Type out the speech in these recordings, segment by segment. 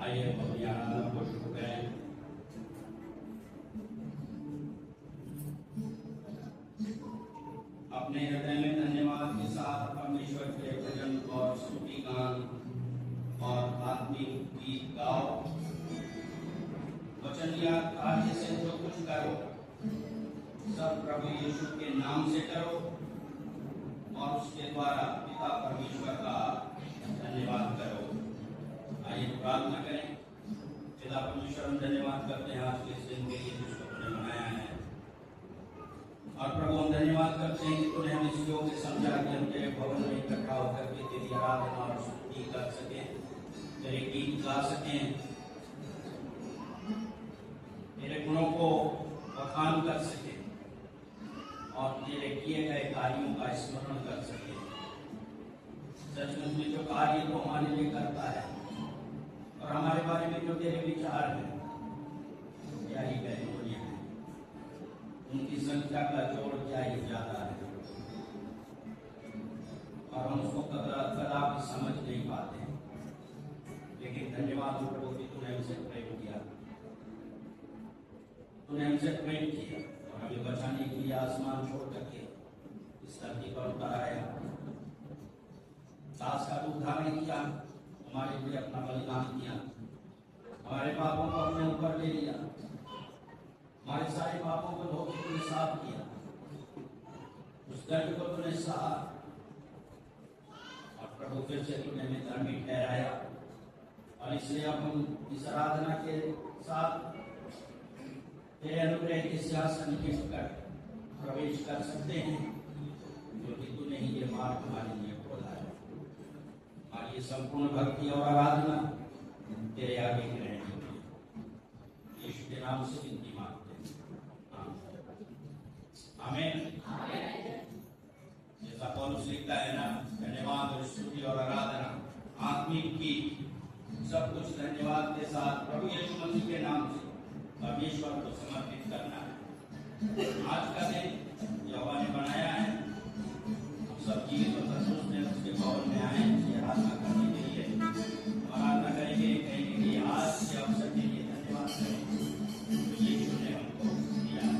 आइए अपनी आराधना को शुरू करें। अपने हृदय में धन्यवाद के साथ परमेश्वर के भजन और स्तुति गान और आत्मिक गीत गाओ। वचन या कार्य से जो कुछ करो सब प्रभु यीशु के नाम से करो और उसके द्वारा पिता परमेश्वर का धन्यवाद करो। आइए प्रार्थना करें। पिता परमेश्वर हम धन्यवाद करते हैं आज के इस दिन के लिए जिसको तुमने बनाया है, और प्रभु हम धन्यवाद करते हैं कि तूने हमें इस योग्य समझा कि हम तेरे भवन में इकट्ठा होकर के तेरी आराधना और स्तुति कर सकें, तेरे गीत गा सकें, तेरे गुणों को बखान कर सकें और तेरे किए गए कार्यों का स्मरण कर सकें। सचमुच में जो कार्य तो हमारे लिए करता है और हमारे बारे में जो तेरे विचार है क्या ही बेहतरीन है, उनकी संख्या का जोड़ क्या ही ज्यादा है और हम उसको कदापि समझ नहीं पाते। लेकिन धन्यवाद प्रभु कि तूने हमसे प्रेम किया, तूने हमसे प्रेम किया और हमें बचाने के लिए आसमान छोड़ करके इस धरती पर उतर आया। दास का दूध धारण किया, हमारे लिए अपना बलिदान किया, हमारे पापों को अपने ऊपर ले लिया, हमारे सारे पापों को धो के तूने साफ किया, उस दर्द को तूने सहा और प्रभु फिर से तूने हमें धर्मी ठहराया। और इसलिए अब हम इस आराधना के साथ तेरे अनुग्रह के सिंहासन के निकट प्रवेश कर सकते हैं, क्योंकि तूने ही ये मार्ग हमारे लिए खोला है। और ये संपूर्ण भक्ति और आराधना तेरे आगे ग्रहण होगी। यीशु के नाम से विनती मांगते हैं, आमीन। जैसा पौलुस लिखता है ना, धन्यवाद और स्तुति और आराधना आत्मिक की सब कुछ धन्यवाद के साथ प्रभु यीशु मसीह के नाम से परमेश्वर को समर्पित करना है। आज का दिन यहोवा ने बनाया है, हम सब जीवित और तंदुरुस्त हैं, उसके भवन में आए आराधना करने के लिए। आराधना करेंगे, कहेंगे कि आज के अवसर के लिए धन्यवाद करें तो यीशु ने हमको दिया है।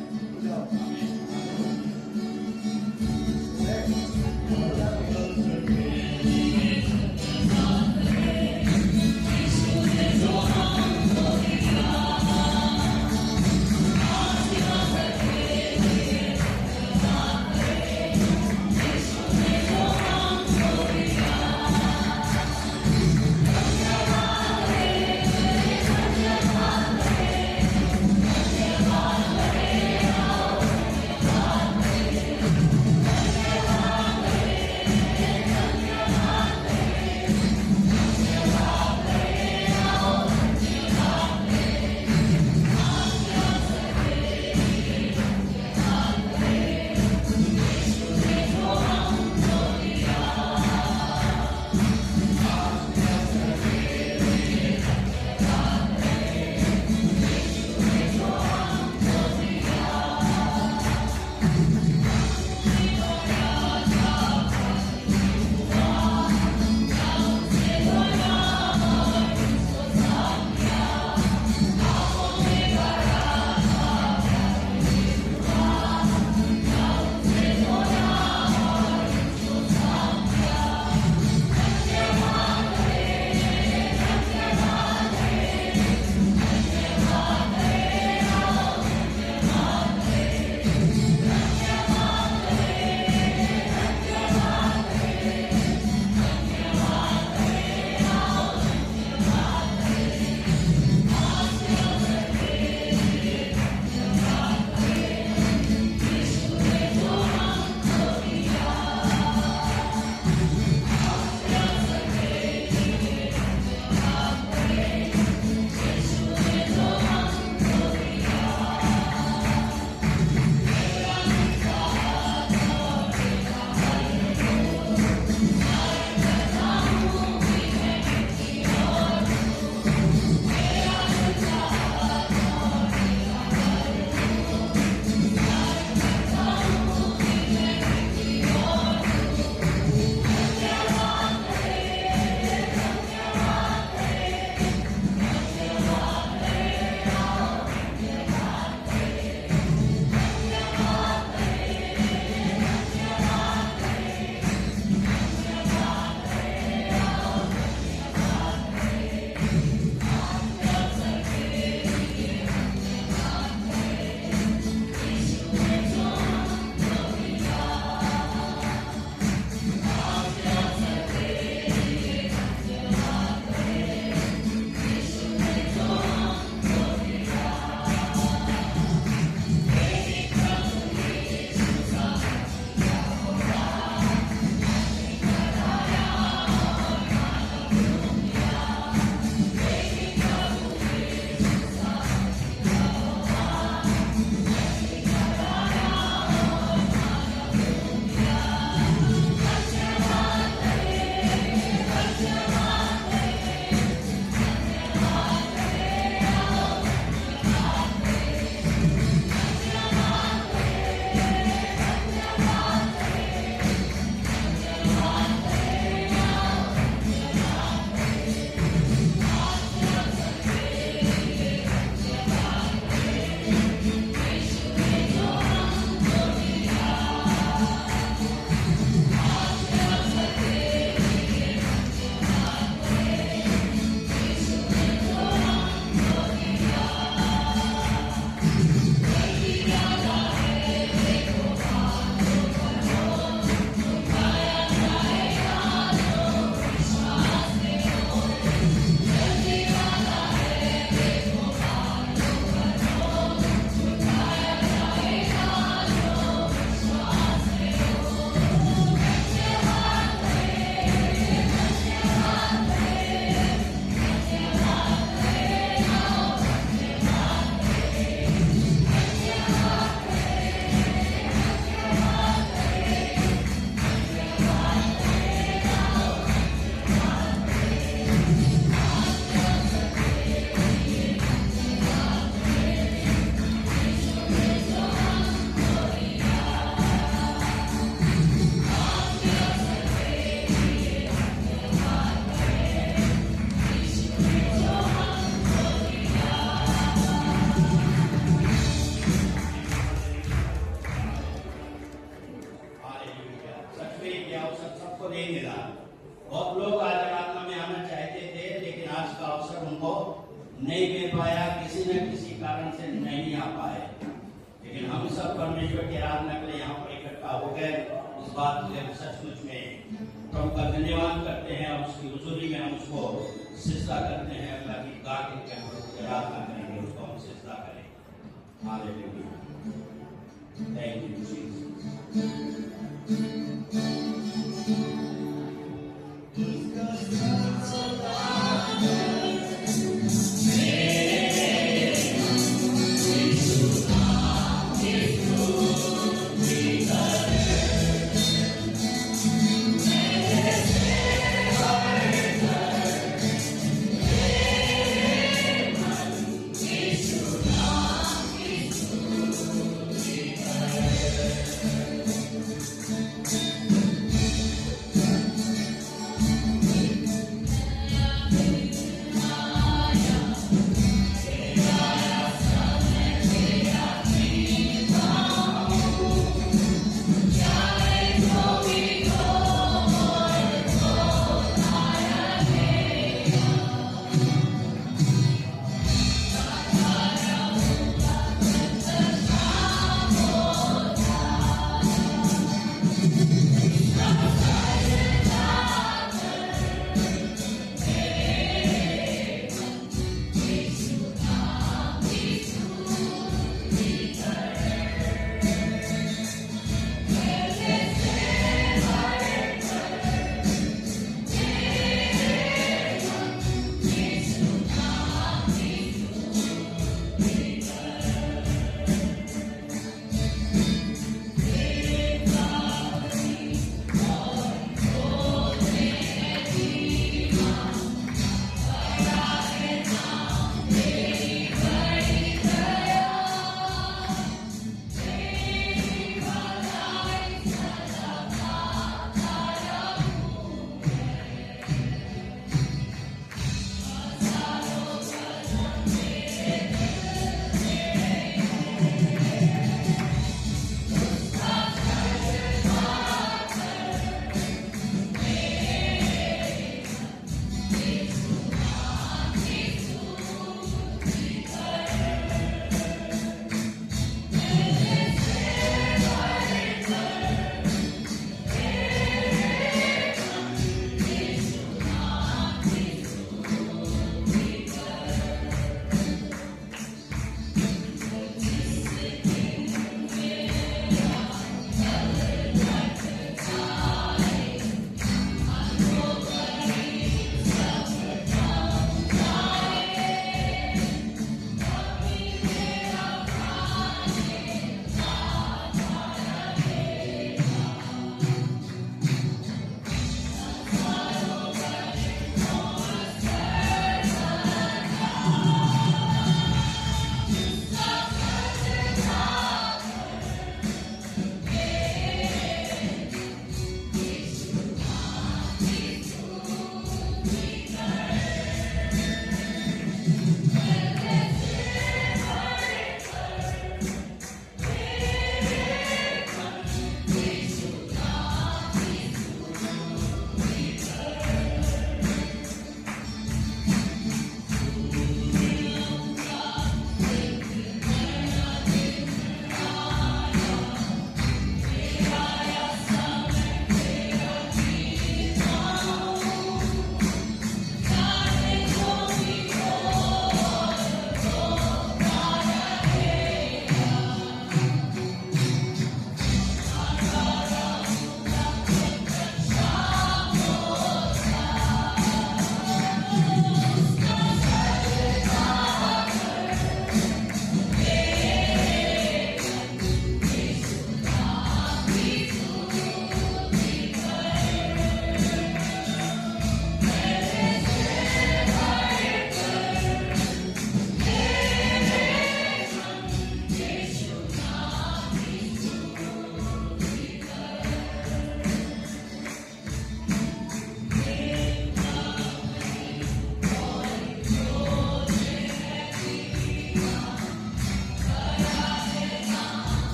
अवसर उनको नहीं मिल पाया, किसी न किसी कारण से नहीं आ पाए, लेकिन हम सब परमेश्वर की आराधना के लिए यहाँ पर इकट्ठा हो गए। इस बात के लिए सचमुच में प्रभु का धन्यवाद करते हैं और उसकी हुजूरी में हम उसको सिजदा करते हैं। अल्लाह की गा के हम प्रभु की आराधना करेंगे, उसको हम सिजदा करें। Hallelujah, thank you Jesus.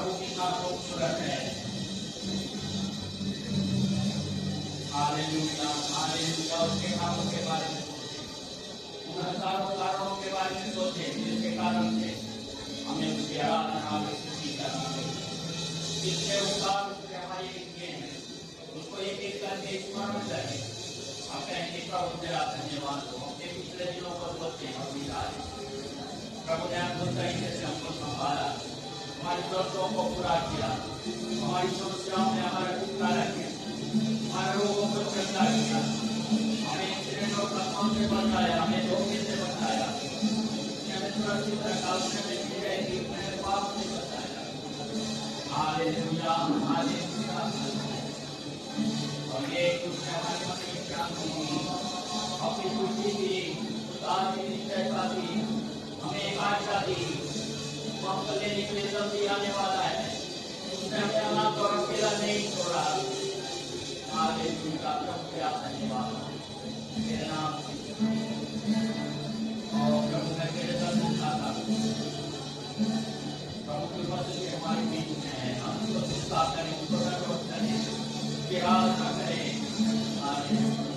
प्रभु कितना खूबसूरत है। Hallelujah hallelujah. उसके कामों के बारे में सोचे, उन हजारों कारणों के बारे में सोचे जिसके कारण से हमें उसकी आराधना में स्तुति करनी चाहिए। कितने उद्धार उसके हमारे किए हैं, उसको एक एक करके स्मरण करें। हम कहेंगे प्रभु तेरा धन्यवाद हो। अपने पिछले दिनों को सोचते हैं और विचारें, प्रभु ने हमको तरीके से हमको संभाला, हमारी जरूरतों को पूरा किया, हमारी समस्याओं में हमारा छुटकारा किया, हमारे रोगों को चंगा किया, हमें एक्सीडेंट और घटनाओं से बचाया, हमें धोखे से बचाया, हमें सुरक्षित रखा, उसने मेरे पाप से बचाया। Hallelujah hallelujah. और ये उसने हमारे मन में शांति दी, अपनी खुशी दी, ताजी निश्चयता दी, हमें एक आशा दी, हमको लेने के लिए जल्दी आने वाला है। उसने हमें अनाथ और अकेला नहीं छोड़ा। हालेलुया। प्रभु का धन्यवाद तेरे नाम से। और प्रभु मैं तेरे दर्शन चाहता हूँ, प्रभु की मदद से हमारे बीच में है। हम उसको सुस्ता करें, उसको नरोट करें, विहार न करें। हालेलुया।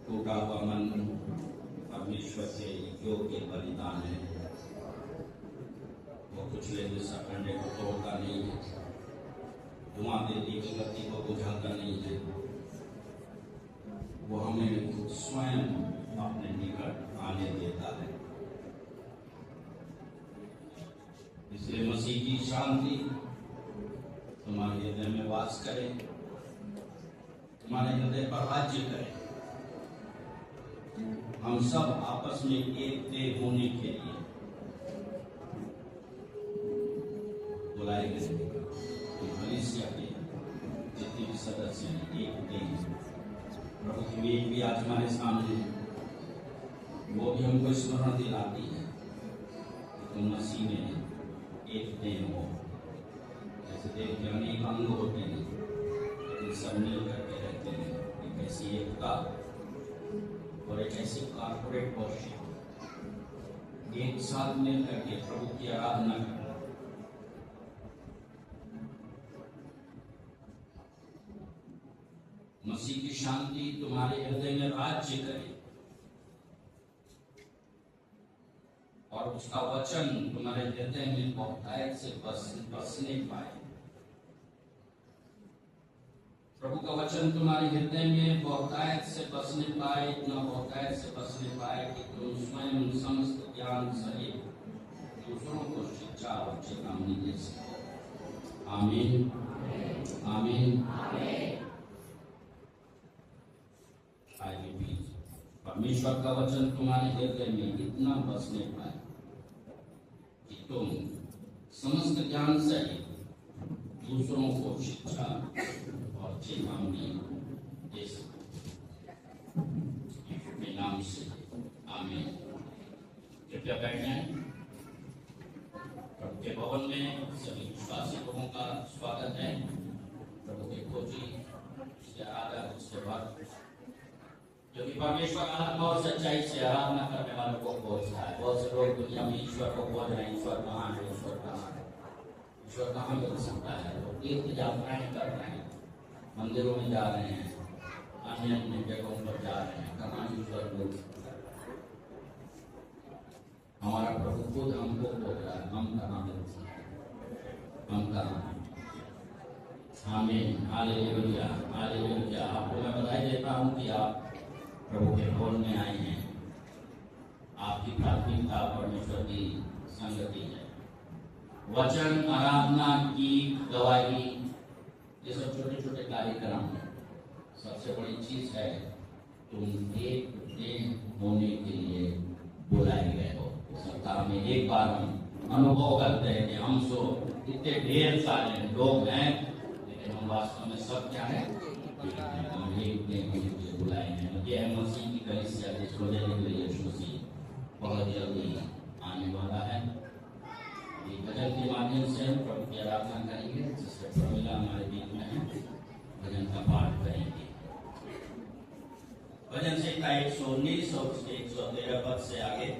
टूटा हुआ मन परमेश्वर से योग्य बलिदान है। वो कुचले हुए सकंडे को तोड़ता नहीं है, धुआं देती की गति को बुझाता नहीं है। वो हमें स्वयं अपने निकट आने देता है। इसलिए मसीह की शांति तुम्हारे हृदय में वास करे, तुम्हारे हृदय पर राज्य करे। हम सब आपस में एक देह होने के लिए बुलाए गए। कलीसिया के जितने भी सदस्य हैं एक देह। प्रभु की मेज भी आज हमारे सामने है, वो भी हमको स्मरण दिलाती है कि तुम मसीह में एक देह हो। जैसे देह के अनेक अंग होते हैं लेकिन सब मिल करके रहते हैं। एक ऐसी एकता और एक ऐसी कारपोरेट वर्शिप, एक साथ मिल करके प्रभु की आराधना करना। मसीह की शांति तुम्हारे हृदय में राज्य करे और उसका वचन तुम्हारे हृदय में बहुतायत से बसने पाए। प्रभु का वचन तुम्हारे हृदय में बहुतायत से बसने पाए, इतना बहुतायत से बसने पाए कि तुम स्वयं समस्त ज्ञान सहित दूसरों को शिक्षा और चेतावनी दे सको। आमीन, आमीन। परमेश्वर का वचन तुम्हारे हृदय में इतना बसने पाए कि तुम समस्त ज्ञान सहित दूसरों को शिक्षा और चेतावनी दे सको। नाम से आमीन। कृपया बैठ जाएं। प्रभु के भवन में सभी विश्वासी लोगों का स्वागत है। प्रभु के खोजी उसके आदर उसके भक्त जो कि परमेश्वर आत्मा और सच्चाई से आराधना करने वालों को खोजता है। बहुत से लोग दुनिया में ईश्वर को खोज रहे हैं, ईश्वर कहाँ है, ईश्वर कहाँ है, ईश्वर कहाँ मिल सकता है। लोग तीर्थ यात्राएं कर रहे हैं, मंदिरों में जा रहे हैं, अन्य अन्य जगहों पर जा रहे हैं, कहाँ ईश्वर मिल सकता है। हमारा प्रभु खुद हमको खोज रहा है, हम कहाँ मिल सकते हैं, हम कहाँ। आमीन, हालेलुया, हालेलुया। आपको मैं बधाई देता हूँ कि आप प्रभु के भवन में आए हैं। आपकी प्राथमिकता परमेश्वर की संगति है। वचन, आराधना, गीत, गवाही, ये सब छोटे छोटे कार्यक्रम हैं। सबसे बड़ी चीज है तुम एक देह होने के लिए बुलाए गए हो। सप्ताह में एक बार हम अनुभव करते हैं कि हम सो इतने ढेर सारे लोग हैं, लेकिन हम वास्तव में सब क्या है, हम एक देह होने के लिए बुलाए हैं। ये है मसीह की कलीसिया जिसको लेने के लिए यीशु मसीह बहुत जल्दी आने वाला है। ये भजन के माध्यम से हम प्रभु की आराधना करेंगे, जिससे प्रभुला हमारे बीच में है। भजन का पाठ करेंगे। भजन संहिता 119 और उसके 113 पद से आगे।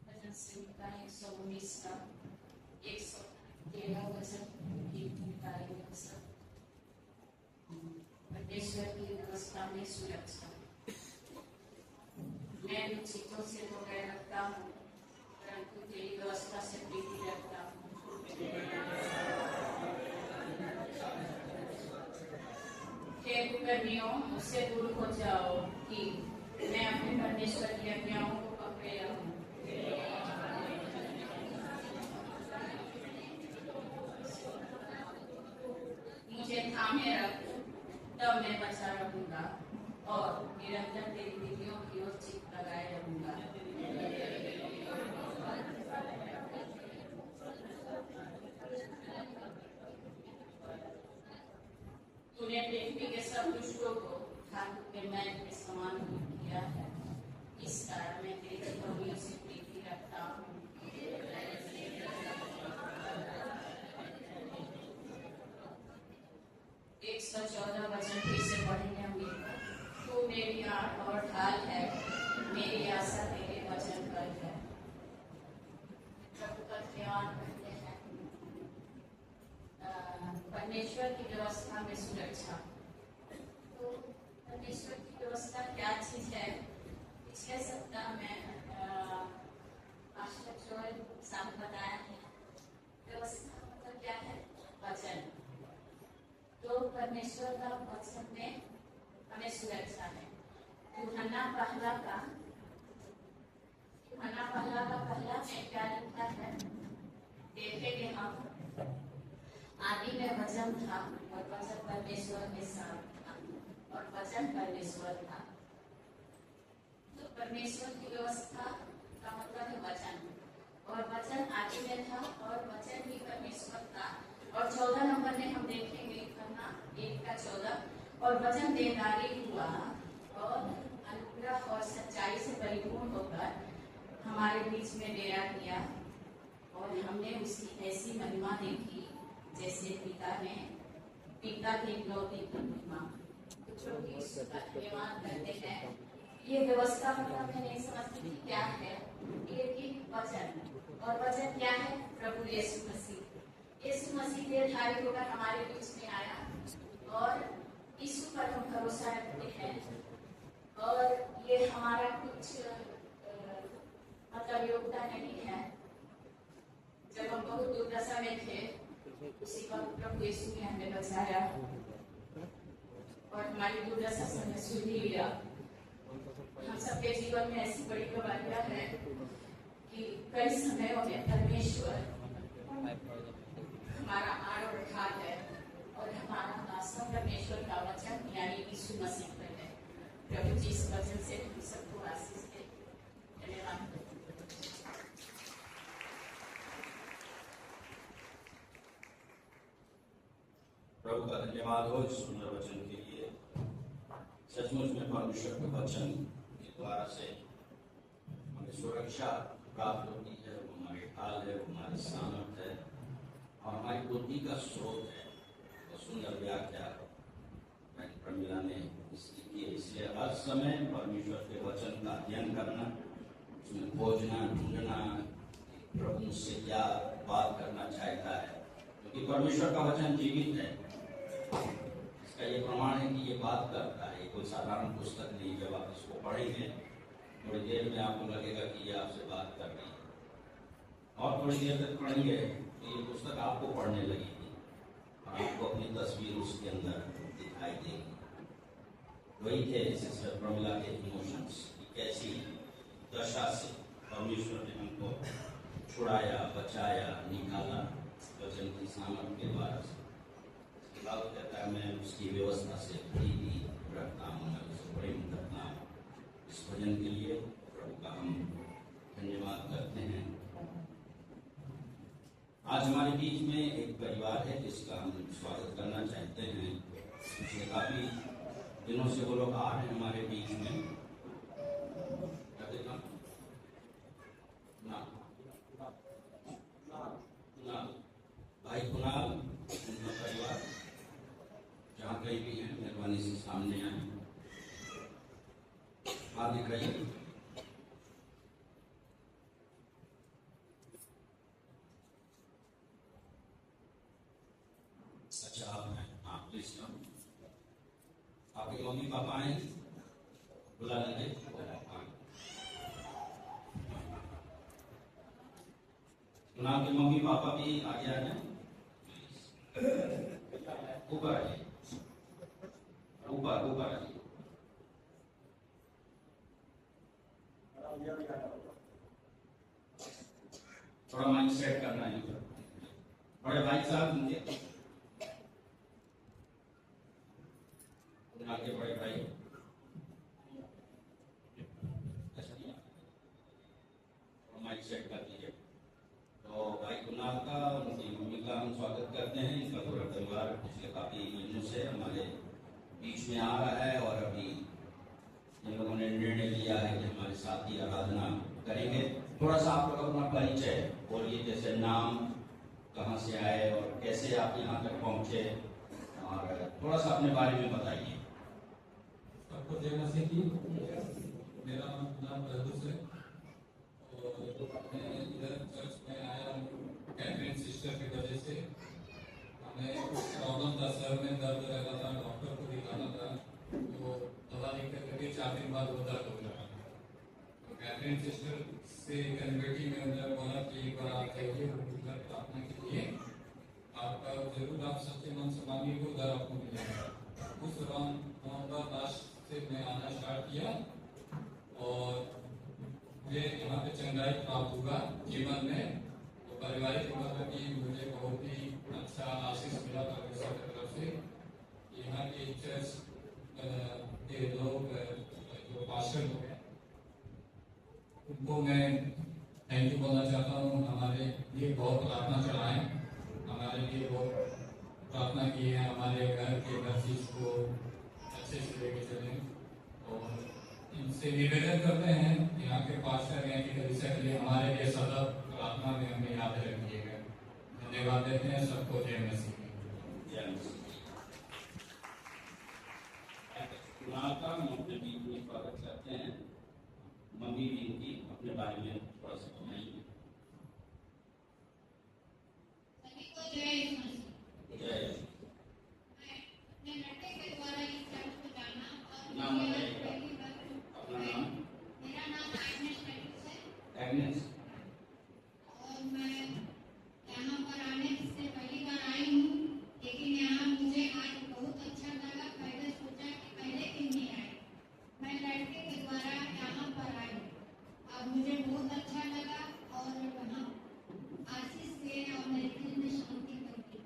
भजन संहिता 119 का 113 वचन परमेश्वर की व्यवस्था में सुरक्षा। मैं चीजों से तो डर रखता हूँ, परंतु तेरी व्यवस्था से प्रीति रखता हूँ। हे कुकर्मियों, मुझसे दूर हो जाओ कि मैं अपने परमेश्वर की आज्ञाओं को पकड़े रहूं। मुझे थामे रख, तब मैं बचा रहूंगा और निरंतर तेरी विधियों की ओर चित्त लगाए रहूंगा। तूने पृथ्वी के सब दुष्टों को ठाकुर के मैल के समान किया है। इस कारण मैं तेरी चितौनियों से प्रीति रखता हूँ। 114 वचन फिर से पढ़ेंगे हम मिलकर। तू मेरी आँख और ढाल है, मेरी आशा तेरे वचन पर है। प्रभु का ध्यान करते हैं। परमेश्वर की व्यवस्था में सुरक्षा। तो परमेश्वर की व्यवस्था क्या चीज है? पिछले सप्ताह में पास्टर जोएल साहब बताया है। व्यवस्था मतलब क्या है? वचन। तो परमेश्वर का वचन में हमें सुरक्षा है। यूहन्ना पहला का पहला में क्या लिखा है? देखेंगे हम। आदि में वचन था और वचन परमेश्वर के साथ था और वचन परमेश्वर था। तो परमेश्वर की व्यवस्था का मतलब है वचन, और वचन आदि में था और वचन ही परमेश्वर था। और 14 नंबर में हम देखेंगे यूहन्ना 1:14, और वचन देहधारी हुआ और अनुग्रह और सच्चाई से परिपूर्ण होकर हमारे बीच में डेरा किया, और हमने उसकी ऐसी महिमा देखी जैसे पिता की इकलौती महिमा। तो जो कि इसका धन्यवाद करते हैं। ये व्यवस्था मतलब मैं नहीं समझती कि क्या है, एक ही वचन, और वचन क्या है? प्रभु यीशु मसीह। यीशु मसीह देहधारी होकर हमारे बीच में आया और यीशु पर हम भरोसा रखते हैं। और ये हमारा कुछ मतलब योगदान नहीं है। जब हम बहुत दुर्दशा में थे, उसी वक्त प्रभु यीशु ने हमें बचाया और हमारी दुर्दशा से हमें सुन लिया। हम सबके जीवन में ऐसी बड़ी गवाहियां हैं कि कई समयों में परमेश्वर हमारा आड़ और ढाल है और हमारा आस्था परमेश्वर का वचन यानी यीशु मसीह पर है। प्रभु जी इस वचन से हम सबको आशीष दे। धन्यवाद। प्रभु का धन्यवाद हो इस सुंदर वचन के लिए। सचमुच में परमेश्वर के वचन के द्वारा से हमें सुरक्षा प्राप्त होती है, वो हमारे ढाल है, वो हमारी सामर्थ है और हमारी बुद्धि का स्रोत है। तो सुंदर व्याख्या प्रमिला ने इसकी, इसलिए हर समय परमेश्वर के वचन का अध्ययन करना, उसमें खोजना, ढूंढना, प्रभु मुझसे क्या बात करना चाहता है, क्योंकि परमेश्वर का वचन जीवित है। इसका ये प्रमाण है कि ये बात करता है, कोई साधारण पुस्तक नहीं। जब आप इसको पढ़ेंगे थोड़ी देर में आपको लगेगा कि ये आपसे बात कर रही है, और थोड़ी देर तक पढ़ेंगे तो ये पुस्तक आपको पढ़ने लगेगी और आपको अपनी तस्वीर उसके अंदर दिखाई देगी। वही थे सिस्टर प्रमिला के इमोशंस, कैसी दशा से परमेश्वर ने हमको छुड़ाया, बचाया, निकाला वचन की सामर्थ के द्वारा से। कहता है मैं उसकी व्यवस्था से प्रीति रखता हूँ, मैं उसे प्रेम करता हूँ। इस भजन के लिए प्रभु का हम धन्यवाद करते हैं। आज हमारे बीच में एक परिवार है जिसका हम स्वागत करना चाहते हैं। पिछले काफी दिनों से वो लोग आ रहे हैं हमारे बीच में। भाई कुणाल, उनका परिवार जहाँ कहीं भी है, मेहरबानी से सामने आए। हाथ दिखाइए। अच्छा आप हैं? हाँ प्लीज कम। आपके मम्मी पापा आए, बुला लीजिए। कुणाल के मम्मी पापा भी आगे आ जाए, ऊपर आइए, ऊपर ऊपर आइए। थोड़ा माइक सेट करना है। बड़े भाई साहब मुझे के बड़े भाई माइक सेट कर दीजिए। तो भाई कुणाल का, उनकी मम्मी का हम स्वागत करते हैं। इनका पूरा परिवार पिछले काफी महीनों से हमारे बीच में आ रहा है और अभी इन लोगों ने निर्णय लिया है कि हमारे साथ ही आराधना करेंगे। थोड़ा सा आप लोग अपना परिचय बोलिए, जैसे नाम, कहाँ से आए और कैसे आप यहाँ तक पहुँचे, और थोड़ा सा अपने बारे में बताइए। सबको जय मसीह की। मेरा नाम प्रदूष है और मैं इधर चर्च में आया हूँ कैथरीन सिस्टर की वजह से। हमें कुछ प्रॉब्लम था, सर में दर्द रहता था, डॉक्टर को दिखाना था, तो दवा लिखते करके 4 दिन बाद वो दर्द हो गया। तो कैथरीन सिस्टर से कन्वर्टी में उन्होंने बोला कि एक बार आप जाइए उधर प्रार्थना के लिए, आपका जरूर आप सच्चे मन से मांगिए, उधर आपको मिलेगा। उस दौरान नवंबर लास्ट से मैं आना स्टार्ट किया और मुझे यहाँ पे चंगाई प्राप्त हुआ जीवन में। तो पारिवारिक मतलब की मुझे बहुत ही अच्छा आशीष मिला परमेश्वर की तरफ से। यहाँ के चर्च के लोग जो पास्टर लोग हैं उनको मैं थैंक यू बोलना चाहता हूँ। हमारे लिए बहुत प्रार्थना चढ़ाएं, हमारे लिए बहुत प्रार्थना की है, हमारे घर के हर चीज को अच्छे से लेके चलें। और इनसे निवेदन करते हैं यहाँ के पास्टर यहाँ की कलीसिया के लिए हमारे लिए सतत प्रार्थना में हमें याद रखिएगा। धन्यवाद देते हैं सबको। जय मसीह। बारे में थोड़ा सा बताएंगे। सभी को जय यीशु मसीह। जय मैं अपने लड़के के द्वारा इस चर्च को जाना और नाम मुझे आज बताइएगा। पहली बार अपना नाम? मेरा नाम एग्नेस पेट्रोस है एग्नेस। और मैं यहाँ पर आने से पहली बार आई हूँ, लेकिन यहाँ मुझे आज बहुत अच्छा लगा। पहले सोचा कि पहले क्यों नहीं आए। मैं लड़के के द्वारा यहाँ पर आई और मुझे बहुत अच्छा लगा और वहाँ आशीष से और मेरे दिल में शांति करती।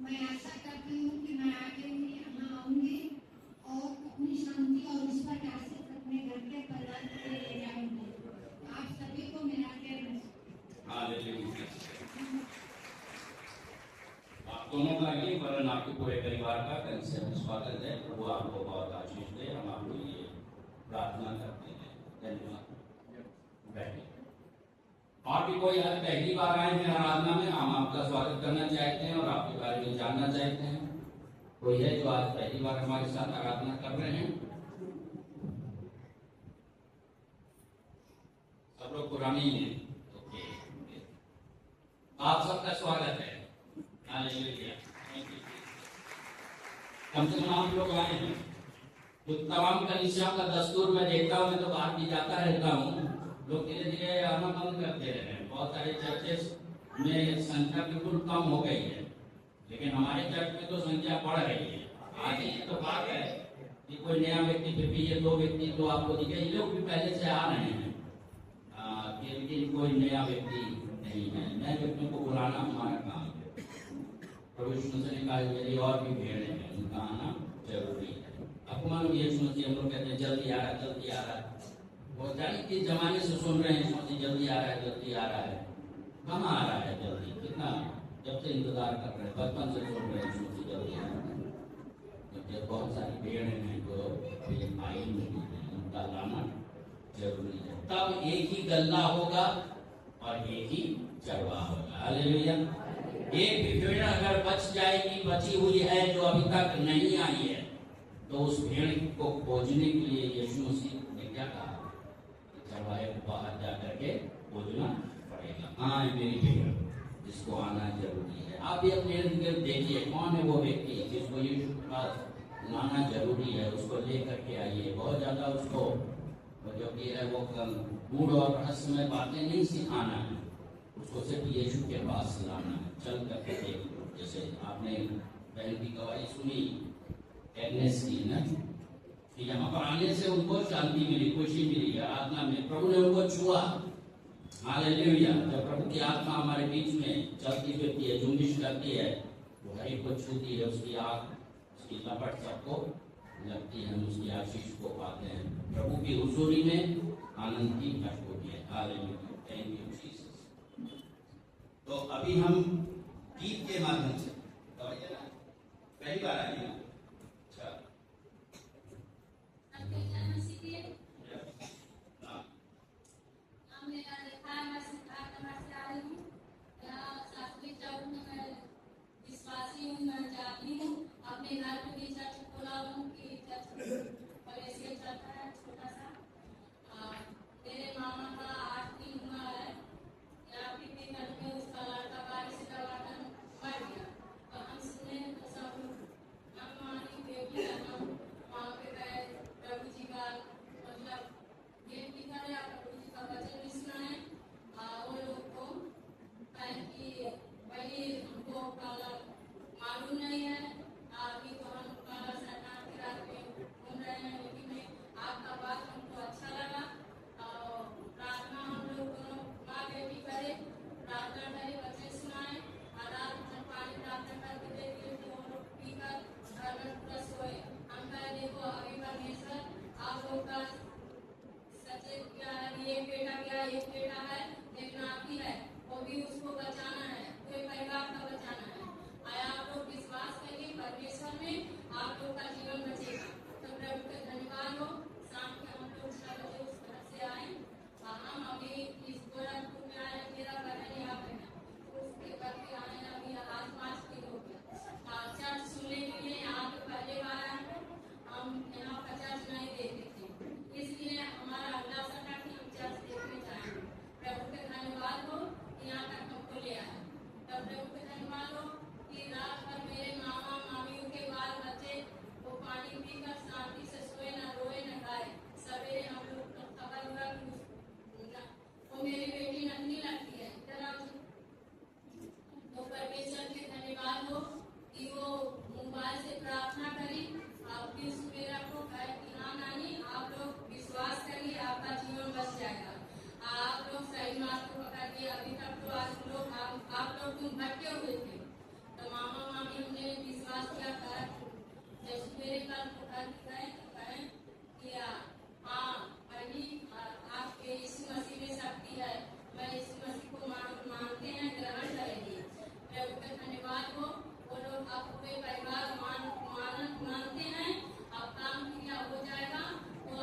मैं आशा करती हूँ कि मैं आगे भी यहाँ आऊँगी और अपनी शांति और ईश्वर के आशीष अपने घर के परिवार के लिए ले जाऊँगी। आप सभी को मेरा जय मसीह। हालेलुया। आप दोनों का ही वरन आपके पूरे परिवार का कल से स्वागत है। प्रभु आपको बहुत आशीष दे। हम आपको ये प्रार्थना करते हैं। धन्यवाद। बैठिए। और भी कोई आज पहली बार आए हैं आराधना में, हम आपका स्वागत करना चाहते हैं और आपके बारे में जानना चाहते हैं। कोई है जो आज पहली बार हमारे साथ आराधना कर रहे हैं? सब लोग पुराने ही हैं। ओके। आप सबका स्वागत है। हालेलुया। Thank you. कम से कम आप लोग आए हैं। तो तमाम कलीसियाओं का दस्तूर मैं देखता हूँ, मैं तो बाहर भी जाता रहता हूँ, लोग धीरे धीरे आना बंद करते रहे हैं। बहुत सारे चर्चेस में संख्या बिल्कुल कम हो गई है, लेकिन हमारे चर्च में तो संख्या बढ़ रही है। आज ये तो बात है कि कोई नया व्यक्ति, फिर भी ये 2 व्यक्ति तो आपको दिखे, ये लोग भी पहले से आ रहे हैं, लेकिन कोई नया व्यक्ति नहीं है। नए व्यक्तियों को बुलाना हमारा काम है। प्रभु यीशु मसीह ने कहा मेरी और भी भीड़ है, उनका आना जरूरी है। आपको मालूम यीशु मसीह, हम लोग कहते हैं जल्दी आ रहा है, जल्दी आ रहा है। वो जाने के जमाने से सुन रहे हैं यीशु मसीह जल्दी आ रहा है, जल्दी आ रहा है। कहाँ आ रहा है जल्दी? कितना जब से इंतजार कर रहे हैं, बचपन से सुन रहे हैं यीशु मसीह जल्दी आ रहा है। क्योंकि बहुत सारी भीड़ हैं जो अभी आई नहीं है, उनका लाना जरूरी है। तब एक ही गल्ला होगा और एक ही चरवा होगा। हालेलुया। एक भी भेड़ अगर बच जाएगी, बची हुई है जो अभी तक नहीं आई है, तो उस भेड़ को खोजने के लिए यीशु मसीह ने क्या कहा? चरवाहे को बाहर जाकर के खोजना पड़ेगा। हाँ, मेरी भेड़ जिसको आना जरूरी है। आप भी अपने इर्द गिर्द देखिए कौन है वो व्यक्ति जिसको यीशु के पास लाना जरूरी है। उसको लेकर के आइए। बहुत ज्यादा उसको जो कि है वो मूड और रहस्यमय बातें नहीं सिखाना है, उसको सिर्फ यीशु के पास लाना है। चल करके देखो, जैसे आपने बहन की गवाही सुनी एग्नेस की ना, कि यहाँ पर आने से उनको शांति मिली, खुशी मिली आत्मा में। प्रभु ने उनको छुआ। हालेलुया। जब प्रभु की आत्मा हमारे बीच में चलती फिरती है, जुम्बिश करती है, वो हर एक को छूती है, उसकी आँख, उसकी लपट सबको लगती है, हम उसकी आशीष को पाते हैं। प्रभु की हुजूरी में आनंद की घट होती है। हालेलुया। Thank you Jesus. तो अभी हम गीत के माध्यम से, पहली बार आई हैं? अच्छा। सबके जय मसीह। हाँ। नाम मेरा रेखा है, मैं सिद्धार्थ नगर से आई हूँ। यहाँ शास्त्री चौक में मैं विश्वासी हूँ, मैं जाती हूँ। अपने घर पे भी चर्च खोला हूँ कि चर्च कलेसिया चर्च है छोटा सा। मेरे मामा का 8 की उम्र है, या फिर भी घर में उसका लड़का बारिश का वाटन मर गया। तो हम सुने तो सब हमारी बेटी हम वहाँ पे गए, प्रभु जी का मतलब गेट भी करे और प्रभु जी का वचन भी सुनाए। वो लोग को कि वही हमको मालूम नहीं है, अभी तो हम शैतान के रास्ते घूम रहे हैं, लेकिन आपका बात हमको अच्छा लगा। प्रार्थना हम लोग दोनों माँ बेटी करे, प्रार्थना करे, बच्चे सुनाए और रात भर पानी प्रार्थना करके देते तो हम लोग पीकर घर में पूरा सोए। हम कहे देखो अभी परमेश्वर आप लोग का सचेत किया है, एक बेटा गया, एक बेटा है, एक नाती है, वो भी उसको बचाना है, पूरे परिवार का बचाना है। आया आप लोग विश्वास करिए परमेश्वर में, आप लोग का जीवन बचेगा। तो प्रभु का धन्यवाद हो। शाम के हम लोग 6 बजे उस घर से आए। हम अभी इस गोरखपुर में आए, मेरा बहन यहाँ पे है, उसके घर पे आए अभी आज 5 दिन हो गया। चर्च सुनने के लिए यहाँ पे पहले बार आए हैं। हम यहाँ का चर्च नहीं देखते थे, इसलिए हमारा अभिलाषा था कि हम चर्च देखने जाएंगे। जीवन बच जाएगा। आप लोग सही मार्ग को पकड़ के अभी तक तो आप लोग तुम भटके हुए थे, तो मामा मामी हमने विश्वास किया था जब मेरे कल पकड़ गए तो कहें कि हाँ अभी आपके यीशु मसीह में शक्ति है, मैं यीशु मसीह को मानते हैं, ग्रहण करेंगे। प्रभु का धन्यवाद हो। वो लोग आप पूरे परिवार मानते हैं, अब काम क्रिया हो जाएगा। तो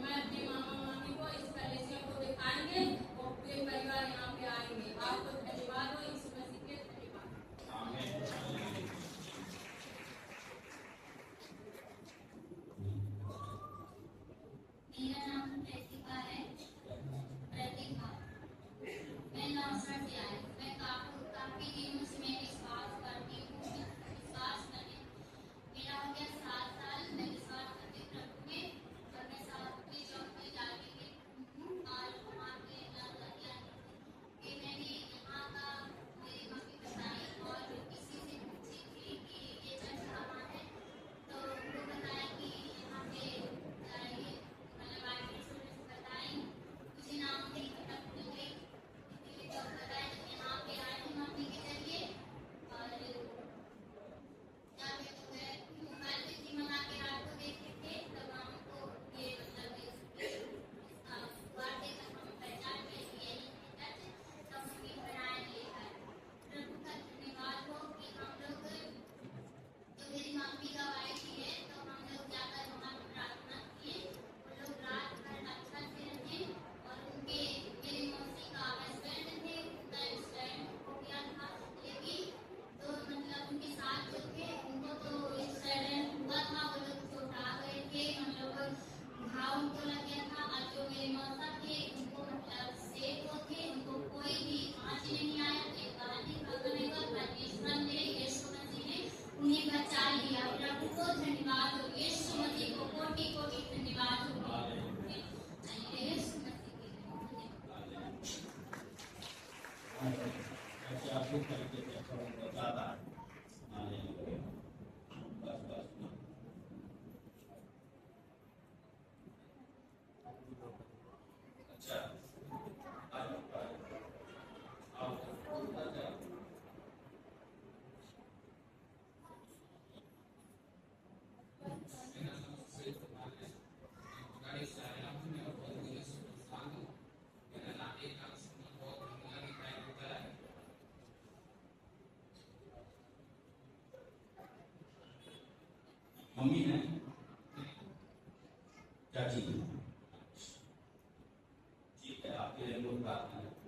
मैं अपने मामा मामी को इस कलेसिया को दिखाएंगे और पूरे परिवार यहाँ पे आएंगे। आपको धन्यवाद हो, यीशु मसीह के धन्यवाद। आमीन। मेरा नाम प्रतिभा है। प्रतिभा मैं नौसर से आई हूँ। मैं काफी दिनों से मैं विश्वास करती हूँ। विश्वास करने मेरा हो गया 7 साल। मैं विश्वास करती प्रभु में और मैं सातवीं चौक में जाती हूँ और वहाँ पे कि मैंने यहाँ का मेरी मम्मी बताई और किसी से पूछी थी कि ये चर्च कहाँ है, तो उनको बताया कि यहाँ पे ये मतलब बाइबल स्टोरी से बताई। मुझे नाम नहीं पता, भूल गई, इसलिए जब बताया जब यहाँ पे आए थे मम्मी के जरिए और जाके तो गए मोबाइल पे जी मंगा के रात को देखते थे, तब हमको ये मतलब इसका बात देखकर हम पहचान गए कि यही है चर्च। तब मम्मी बनाया ये है। प्रभु का धन्यवाद हो कि हम लोग तो मेरी मम्मी का भाई थी है, तो हम लोग जाकर वहाँ पे प्रार्थना किए। वो लोग रात भर अच्छा से रहे और उनके मेरी मौसी का हस्बैंड थे, उनका एक्सीडेंट हो गया था, लेकिन तो मतलब उनके साथ जो थे उनको तो एक्सीडेंट हुआ था, वो लोग चोटा गए थे, मतलब घाव उनको लग गया था। और जो मेरे मौसा थे उनको मतलब सेफ थे, उनको कोई भी आँच नहीं आया। एक कहानी का परमेश्वर ने यीशु मसीह ने उन्हें बचा लिया। प्रभु को धन्यवाद हो, यीशु मसीह को कोटि कोटि धन्यवाद हो। यीशु मसीह की धन्यवाद। ऐसे आप लोग करके देखो, बताता है। हालेलुया। बस बस अच्छा आओ मेरा नाम सैयद कुमार है। गाड़ी से आया हूँ। मेरा बहुत दिल से परेशान हूँ। मेरा नाम एक नाम सुनना बहुत धुंधला दिखाई देता है। मम्मी है चाची, ठीक है, आपके लिए लोग प्रार्थना करें।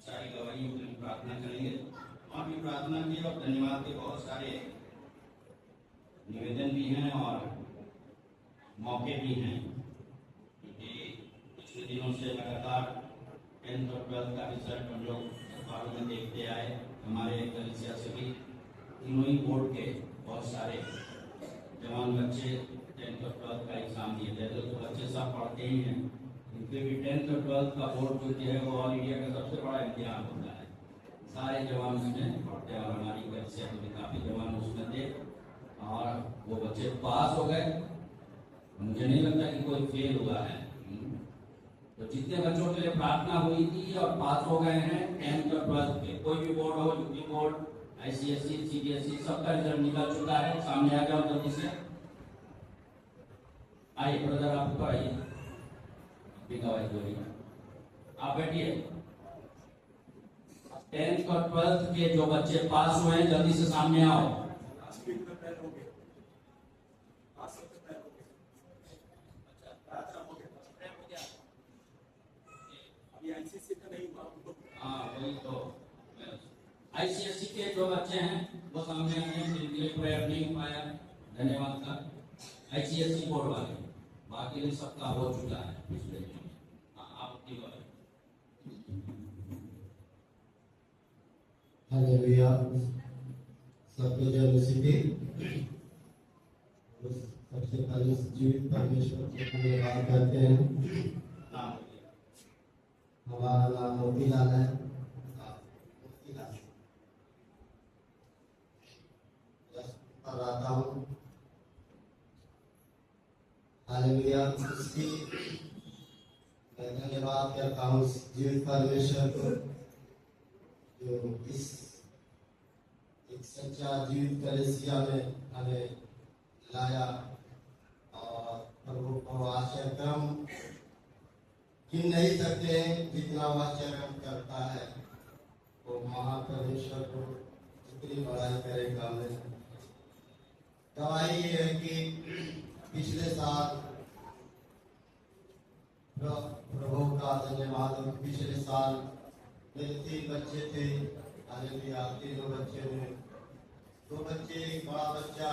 सारी गवाहियों के लिए प्रार्थना करेंगे। वहाँ भी प्रार्थना की और धन्यवाद के बहुत सारे निवेदन भी हैं और मौके भी हैं, क्योंकि पिछले दिनों से लगातार 10th और 12th का रिजल्ट हम लोग अखबारों में देखते आए। हमारे कलिसिया से भी तीनों ही बोर्ड के बहुत सारे जवान बच्चे 10th और 12th का एग्जाम दिए थे। तो बच्चे सब पढ़ते ही हैं, इनके भी 10th और 12th का बोर्ड जो है वो ऑल इंडिया का सबसे बड़ा इम्तिहान होता है। सारे जवान उसमें पढ़ते हैं और हमारी कलिसिया में काफ़ी जवान उसमें थे और वो बच्चे पास हो गए। मुझे नहीं लगता कि कोई फेल हुआ है। तो जितने बच्चों के लिए प्रार्थना हुई थी और पास हो गए हैं 10th और 12th के, कोई भी बोर्ड हो, यूपी बोर्ड, ICSE, CBSE, सबका रिजल्ट निकल चुका है। सामने आ जाओ जल्दी से। आइए ब्रदर, आप ऊपर आइए, गवाही जोड़ी आप बैठिए। 10th और 12th के जो बच्चे पास हुए हैं जल्दी से सामने आओ। हाँ वही तो, ICSE के जो बच्चे हैं वो सामने आए हैं, जिनके लिए प्रेयर नहीं हो पाया, धन्यवाद का ICSE बोर्ड वाले, बाकी भी सबका हो चुका है पिछले दिनों में। आपकी बात। हालेलुया। सबको जय मसीह की। सबसे पहले जीवित परमेश्वर को धन्यवाद करते हैं। नाम हमारा नाम मोतीलाल है। मोतीलाल रहता हूँ। हालेलुया। उसकी मैं धन्यवाद करता हूँ जीवित परमेश्वर को, जो इस एक सच्चा जीवित कलीसिया में हमें लाया और प्रभु को आश्चर्यक्रम गिन नहीं सकते हैं जितना वह आश्चर्य करता है। वो महापरमेश्वर को जितनी बड़ाई करेगा। मैं गवाही ये है कि पिछले साल प्रभु का धन्यवाद। पिछले साल मेरे 3 बच्चे थे। हालेलुया। तीनों बच्चे में 2 बच्चे, एक बड़ा बच्चा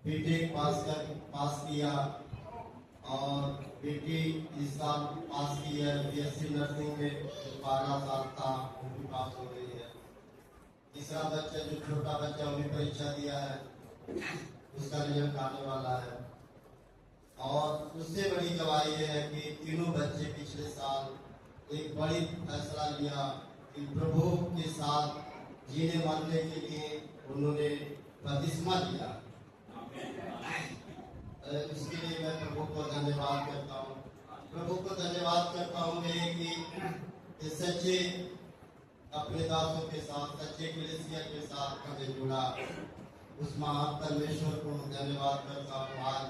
बीटेक पास किया और बेटी इस साल पास की है BSc नर्सिंग में। 12 साल था, वो भी पास हो गई है। तीसरा बच्चा जो छोटा बच्चा वो भी परीक्षा दिया है, उसका रिजल्ट आने वाला है। और उससे बड़ी गवाही ये है कि तीनों बच्चे पिछले साल एक बड़ी फैसला लिया कि प्रभु के साथ जीने मरने के लिए उन्होंने प्रतिज्ञा लिया। इसके लिए मैं प्रभु को धन्यवाद करता हूँ। प्रभु को धन्यवाद करता हूँ कि सच्चे अपने दासों के साथ, सच्चे कलीसिया के साथ हमें जुड़ा। उस महान परमेश्वर को धन्यवाद करता हूँ। आज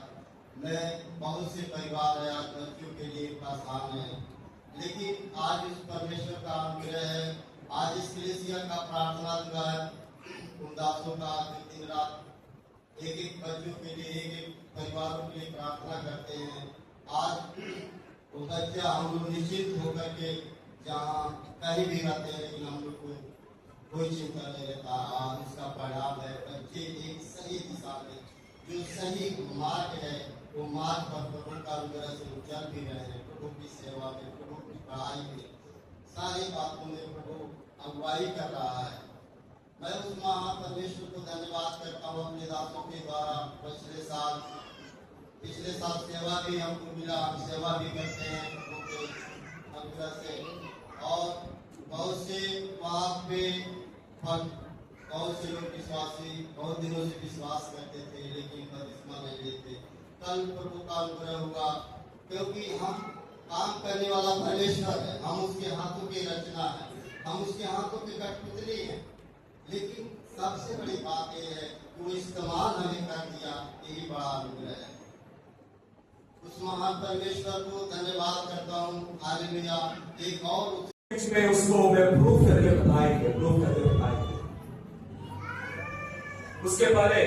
मैं बहुत से परिवार है, आज बच्चों के लिए परेशान है, लेकिन आज इस परमेश्वर का अनुग्रह है। आज इस कलीसिया का प्रार्थना दुआ है उन दासों का दिन रात एक बच्चों के लिए, एक परिवारों के लिए प्रार्थना करते हैं। आज वो बच्चा हम लोग निश्चित होकर के जहाँ कहीं भी रहते हैं, लेकिन हम लोग को कोई चिंता नहीं रहता। आज उसका परिणाम है बच्चे एक सही दिशा में, जो सही मार्ग है, वो मार्ग पर प्रभु का अनुग्रह से चल भी रहे हैं। प्रभु की सेवा में, प्रभु की पढ़ाई में, सारी बातों में प्रभु अगुवाई कर रहा है। मैं उस महान परमेश्वर को धन्यवाद करता हूँ अपने दासों के द्वारा। पिछले साल सेवा भी हमको मिला, हम सेवा भी करते हैं प्रभु के अनुग्रह से। और बहुत से वहाँ पे बहुत से लोग विश्वासी बहुत दिनों से विश्वास करते थे, लेकिन बपतिस्मा नहीं लेते। कल प्रभु का अनुग्रह हुआ, क्योंकि हम काम करने वाला परमेश्वर है, हम उसके हाथों की रचना है, हम उसके हाथों की कठपुतली है। लेकिन सबसे बड़ी बात यह है कि वो इस्तेमाल हमें कर दिया, यही बड़ा अनुग्रह है। उस महान परमेश्वर को धन्यवाद करता हूँ। हालेलुया। एक और में उसको मैं प्रूफ करके बताएंगे। उसके पहले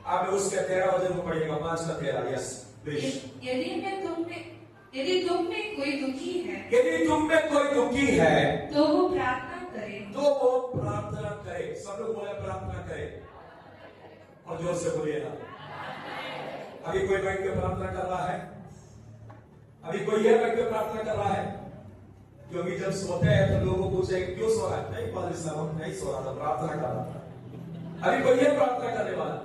आप उसके 13 वचन को पढ़िएगा, 5 का 13। Yes please. यदि तुम में कोई दुखी है, यदि तुम में कोई दुखी है तो वो प्रार्थना करे। सब लोग बोले प्रार्थना करे, और जोर से बोलिएगा। अभी कोई बैठ के प्रार्थना कर रहा है? अभी कोई ये बैठ के प्रार्थना कर रहा है? क्योंकि जब सोते हैं तो लोगों को पूछे क्यों सो रहा है? नहीं पादरी साहब, नहीं सो रहा था, प्रार्थना कर रहा था। अभी कोई ये प्रार्थना करने वाला?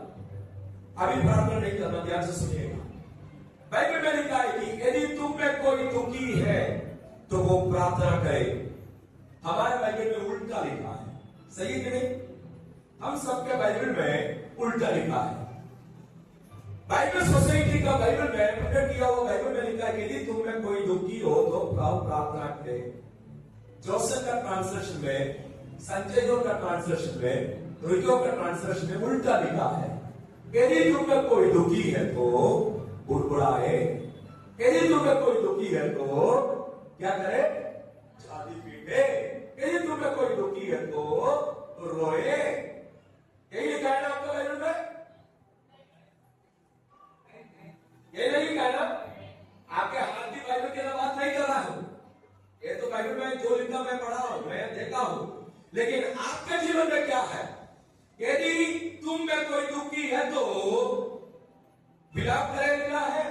अभी प्रार्थना नहीं करना, ध्यान से सुनिएगा। बाइबल में लिखा है कि यदि तुम में कोई दुखी है तो वो प्रार्थना करे। हमारे बाइबल में उल्टा लिखा है, सही है कि नहीं? हम सबके बाइबल में उल्टा लिखा है। बाइबल सोसाइटी का बाइबल में प्रकट किया हुआ बाइबल में लिखा है कि यदि तुम में कोई दुखी हो तो प्रार्थना करे। जोसेफ का ट्रांसलेशन में, संजय जोर का ट्रांसलेशन में, रुजो का ट्रांसलेशन में उल्टा लिखा है, यदि तुम में कोई दुखी है तो बुड़बुड़ाए। यदि तुम में कोई दुखी है तो क्या करे? छाती पीटे। यदि तुम में कोई दुखी है तो रोए। यही लिखा है ना आपका बाइबल में? ये नहीं लिखा है ना? आपके हाथ की बाइबल की बात नहीं कर रहा हूं। ये तो बाइबल में जो लिखा मैं पढ़ा हूं, मैं देखा हूं। लेकिन आपके जीवन में क्या है? यदि तुम में कोई दुखी है तो विलाप करे, लिखा है।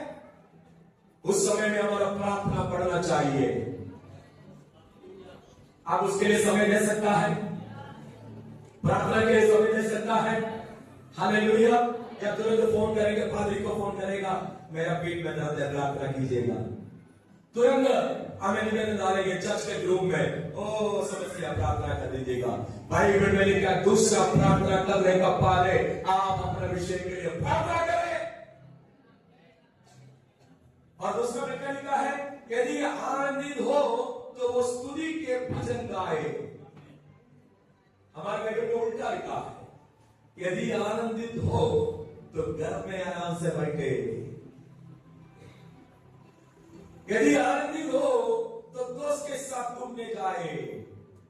उस समय में हमारा प्रार्थना पढ़ना चाहिए। आप उसके लिए समय दे सकता है, प्रार्थना के लिए समय दे सकता है। हालेलुया। या तुरंत फोन करेंगे, पादरी को फोन करेगा, मेरा पेट में दर्द है, प्रार्थना कीजिएगा। तुरंत हमें निवेदन डालेंगे चर्च के ग्रुप में, ओ समस्या प्रार्थना कर दीजिएगा। बाइबल में लिखा है दूसरा प्रार्थना करने का पहले आप अपने विषय के लिए प्रार्थना करें। और दूसरा में क्या लिखा है, यदि आनंदित हो तो वो स्तुति के भजन गाए। हमारे बाइबल में उल्टा लिखा है, यदि आनंदित हो तो घर में आराम से बैठे, यदि आनंदित हो तो दोस्त के साथ घूमने जाए,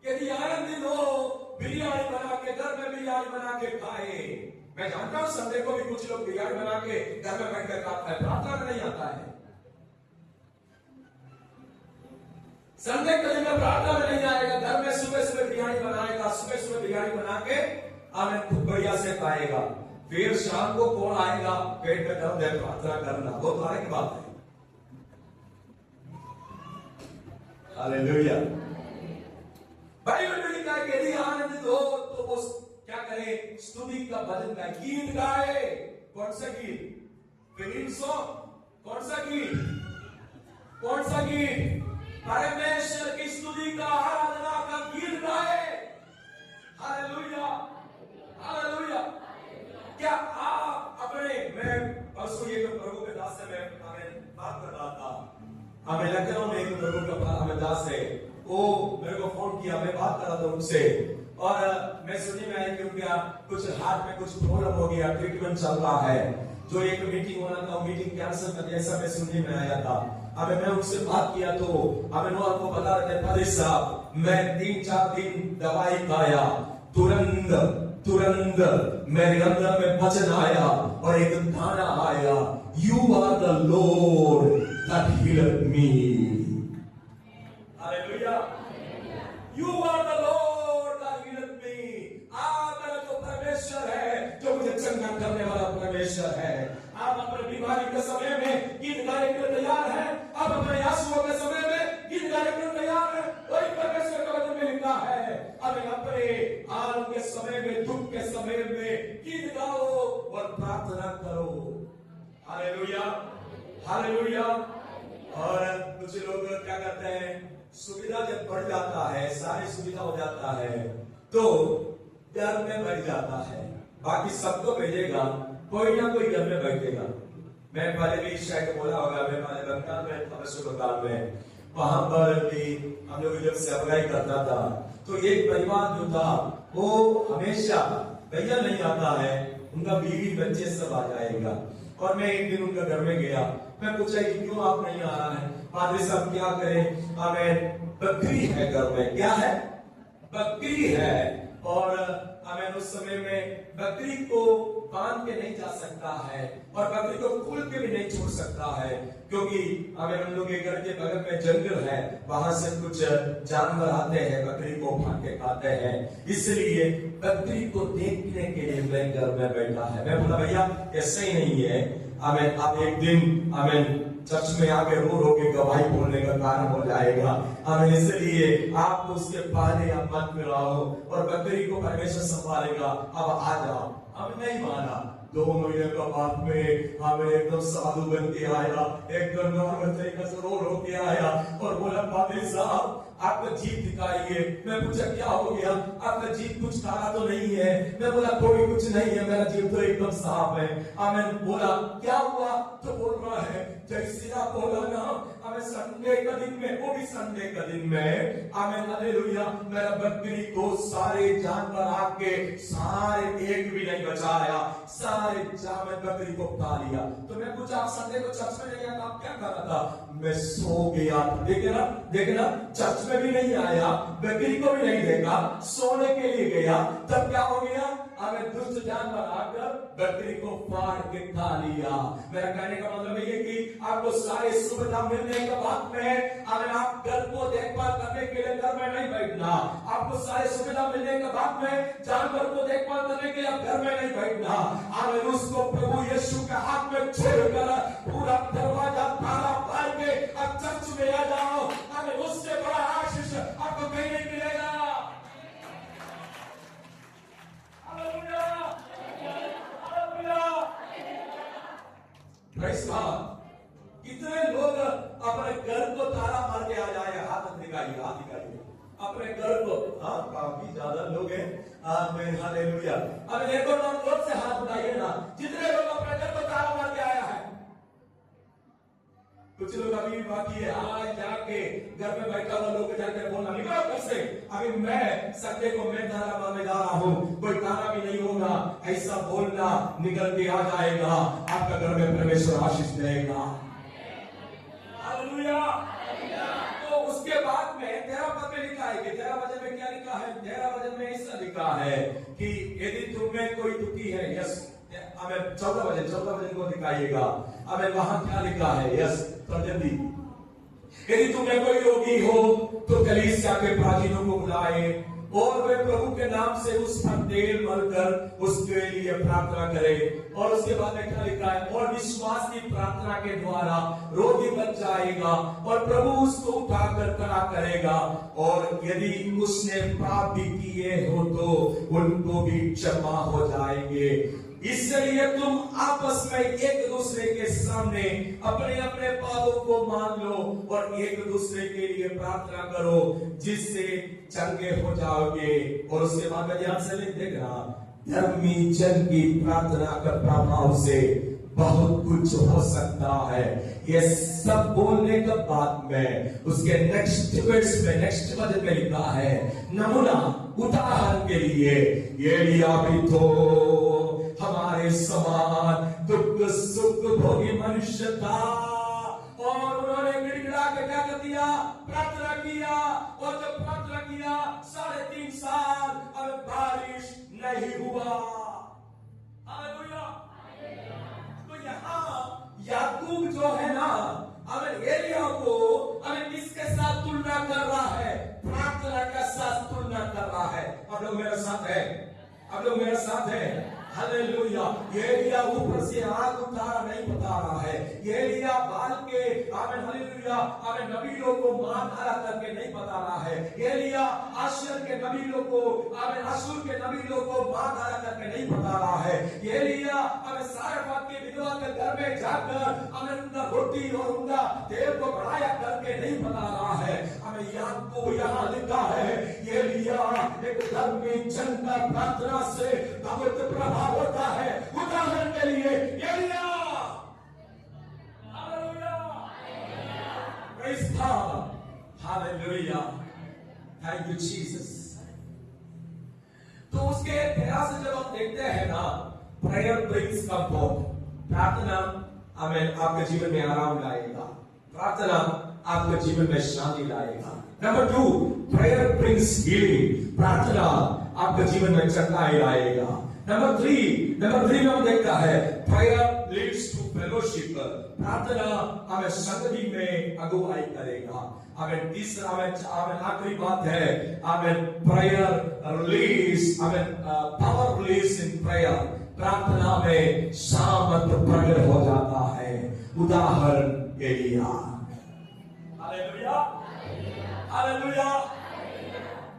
यदि आनंदित हो बिरयानी बना के घर में बिरयानी बना के खाए। मैं जानता हूं संडे को भी कुछ लोग बिरयानी बना के घर में बैठकर खाता है, प्रार्थना में नहीं आता है। संडे के दिन में प्रार्थना में नहीं आएगा, घर में सुबह सुबह बिरयानी बनाएगा, सुबह सुबह बिरयानी बना के हमें खूब बढ़िया से खाएगा। फिर शाम को कौन आएगा, पेट में दर्द है, प्रार्थना करना, वो तो आने की बात है। हालेलुया। बाइबल में लिखा है कि यदि आनंदित हो तो वो क्या करे, स्तुति का भजन गाए, गीत गाए। कौन सा गीत? Film song. कौन सा गीत? कौन सा गीत? परमेश्वर की स्तुति का, आराधना का गीत गाए। Hallelujah, hallelujah. क्या आप अपने, मैं परसों ये जो प्रभु के दास से मैं बात कर रहा था, हमें लखनऊ में एक प्रभु का हमें दास है, वो मेरे को फोन किया, मैं बात कर रहा था उनसे, और मैं सुनने में आया कि उनका कुछ हाथ में कुछ प्रॉब्लम हो गया, ट्रीटमेंट चल रहा है। जो एक मीटिंग होना था, मीटिंग कैंसिल कर दिया, ऐसा मैं सुनने में आया था। अब मैं उनसे बात किया तो हमें आपको बता रहे थे, फादर साहब मैं 3-4 दिन दवाई खाया, तुरंत मेरे अंदर में वचन आया और एक गाना आया, you are the Lord that healed me. Hallelujah, you are the Lord that healed me. आप मेरा जो परमेश्वर है, जो मुझे चंगा करने वाला परमेश्वर है। आप अपने बीमारी के समय में गीत गाने के लिए तैयार है, आप अपने आंसुओं के समय में गीत गाने के लिए तैयार है। वही परमेश्वर का वचन में लिखा है, हमें अपने आनंद के समय में, दुख के समय में गीत गाओ और प्रार्थना करो। Hallelujah, hallelujah. और कुछ लोग क्या करते हैं, सुविधा जब बढ़ जाता है, सारी सुविधा हो जाता है, तो घर में बैठ जाता है, बाकी सबको भेजेगा, कोई ना कोई घर में बैठेगा। मैं पहले भी शायद बोला होगा, मैं पहले बंगाल में था, बंगाल में, वहां पर भी हम लोग जब से अप्लाई करता था, तो एक परिवार जो था वो हमेशा भैया नहीं आता है, उनका बीवी बच्चे सब आ जाएगा। और मैं एक दिन उनका घर में गया, मैं पूछा कि क्यों आप नहीं आ रहा है? पादरी साहब क्या करें, हमें बकरी है घर में। क्या है? बकरी है। और हमें उस समय में बकरी को बांध के नहीं जा सकता है और बकरी को खोल के भी नहीं छोड़ सकता है, क्योंकि हमें हम लोग के घर के बगल में जंगल है, वहां से कुछ जानवर आते हैं, बकरी को भाग के खाते हैं। इसलिए बकरी को देखने के लिए मैं घर में बैठा है। मैं बोला भैया ऐसा ही नहीं है, हमें आप एक दिन हमें चर्च में आके रो के गवाही बोलने का कारण हो जाएगा, हमें इसलिए आप उसके पहले आप मत मिलाओ और बकरी को परमेश्वर संभालेगा, अब आ जाओ। हम नहीं माना। 2 महीने का बाद में हमें एकदम साधु बन के आया, एकदम नॉर्मल तरीके से रो के आया और बोला पादरी साहब आपका जीप दिखाइए। मैं पूछा क्या हो गया, आपका जीप कुछ काला तो नहीं है? मैं बोला कोई कुछ नहीं है, मेरा जीप तो एकदम साफ है। हमें बोला क्या हुआ, तो बोल रहा है जैसे आप बोला ना, हमें संडे का दिन में, वो भी संडे का दिन में, हमें हालेलुया, मेरा बकरी को सारे जानवर आके सारे एक भी नहीं बचाया, सारे जानवर बकरी को खा लिया। तो मैं पूछा आप संडे को चर्च में नहीं आया, आप क्या कर रहा था? मैं सो गया। देखना चर्च में भी नहीं आया, बकरी को भी नहीं देखा, सोने के लिए गया। तब क्या हो गया, हमें दुष्ट जानवर आकर बकरी को फाड़ के खा लिया। मेरा कहने का मतलब ये कि आपको सारी सुविधा मिलने के बाद में हमें आप घर को देखभाल करने के लिए घर में नहीं बैठना। आपको सारी सुविधा मिलने के बाद में जानवर को देखभाल करने के लिए घर में नहीं बैठना। हमें उसको प्रभु यीशु के हाथ में छोड़कर पूरा दरवाजा ताला मार के अब चर्च में आ जाओ। हमें उससे बड़ा आशीष आपको कहीं नहीं मिलेगा। Hallelujah, hallelujah. Praise God. कितने लोग अपने घर को ताला मार के आ जाए, हाथ दिखाइए, हाथ दिखाइए अपने घर को। हाँ, काफी ज्यादा लोग हैं। आमीन, हालेलुया। अब एक और जोर से हाथ उठाइए ना, जितने लोग अपने घर को ताला मार के आया है। कुछ लोग अभी भी बाकी है, आज जाके घर में बैठा हुआ लोग जाके बोलना, निकलो घर से, अभी मैं संडे को मैं ताला मारने जा रहा हूँ, कोई ताला भी नहीं होगा, ऐसा बोलना निकल के आ जाएगा, आपका घर में परमेश्वर आशीष देगा। हालेलुया। तो उसके बाद में 13 पद में लिखा है कि 13 वचन में क्या लिखा है? 13 वचन में ऐसा लिखा है कि यदि तुम में कोई दुखी है, यस, हमें 14 वचन को दिखाइएगा, हमें वहां क्या लिखा है? यस, जल्दी। यदि तुम में कोई रोगी हो तो कलीसिया के प्राचीनों को बुलाए और वे प्रभु के नाम से उस पर तेल मलकर उसके लिए प्रार्थना करे। और उसके बाद में क्या लिखा है? और विश्वास की प्रार्थना के द्वारा रोगी बच जाएगा और प्रभु उसको उठाकर खड़ा करेगा, और यदि उसने पाप भी किए हो तो उनको भी क्षमा हो जाएंगे। इसलिए तुम आपस में एक दूसरे के सामने अपने अपने पापों को मान लो और एक दूसरे के लिए प्रार्थना करो, जिससे चंगे हो जाओगे। और उसके बाद में ध्यान से देखना, धर्मी जन की प्रार्थना का प्रभाव से बहुत कुछ हो सकता है। ये सब बोलने के बाद में उसके नेक्स्ट वर्स में, नेक्स्ट वचन में लिखा है, नमूना उदाहरण के लिए एलिया भी तो हमारे समान दुख सुख भोगी मनुष्य था, और उन्होंने गिड़गिड़ा के क्या कर दिया? प्रार्थना किया, और जब प्रार्थना किया 3.5 साल अब बारिश नहीं हुआ। हालेलुया। तो यहाँ याकूब जो है ना, अब एलिया को अब किसके साथ तुलना कर रहा है? प्रार्थना के साथ तुलना कर रहा है। अब लोग मेरे साथ है, अब लोग मेरे साथ है। हालेलुया। एलिया ऊपर से आग उतारा नहीं बता रहा है, एलिया बाल के आमेन हालेलुया आमेन नबी लोग को मार धारा करके नहीं बता रहा है, एलिया आशर के नबी लोग को आमेन अशूर के नबी लोग को मार धारा करके नहीं बता रहा है, एलिया आमेन सारेफात के विधवा के घर में जाकर आमेन उनका रोटी और उनका तेल को बढ़ाया करके नहीं बता रहा है। हमें याकूब यहाँ लिखा है, एलिया एक धर्मी जन का प्रार्थना से पवित्र प्रभाव होता है। उदाहरण के लिए एलिया, hallelujah, praise God, hallelujah, thank you Jesus. तो उसके इतिहास से जब हम देखते हैं ना, प्रेयर ब्रिंग्स कंफर्ट, प्रार्थना आमेन आपके जीवन में आराम लाएगा, प्रार्थना आपके जीवन में शांति लाएगा। नंबर 2, प्रेयर ब्रिंग्स हीलिंग, प्रार्थना आपके जीवन में चंगाई लाएगा। नंबर 3 में हम देखता है प्रेयर लीड्स टू फेलोशिप, प्रार्थना हमें संगति में अगुवाई करेगा। हमें तीसरा हमें आखिरी बात है, हमें प्रेयर रिलीज, हमें पावर रिलीज इन प्रेयर, प्रार्थना में सामर्थ प्रकट हो जाता है। उदाहरण एलिया। Hallelujah, hallelujah.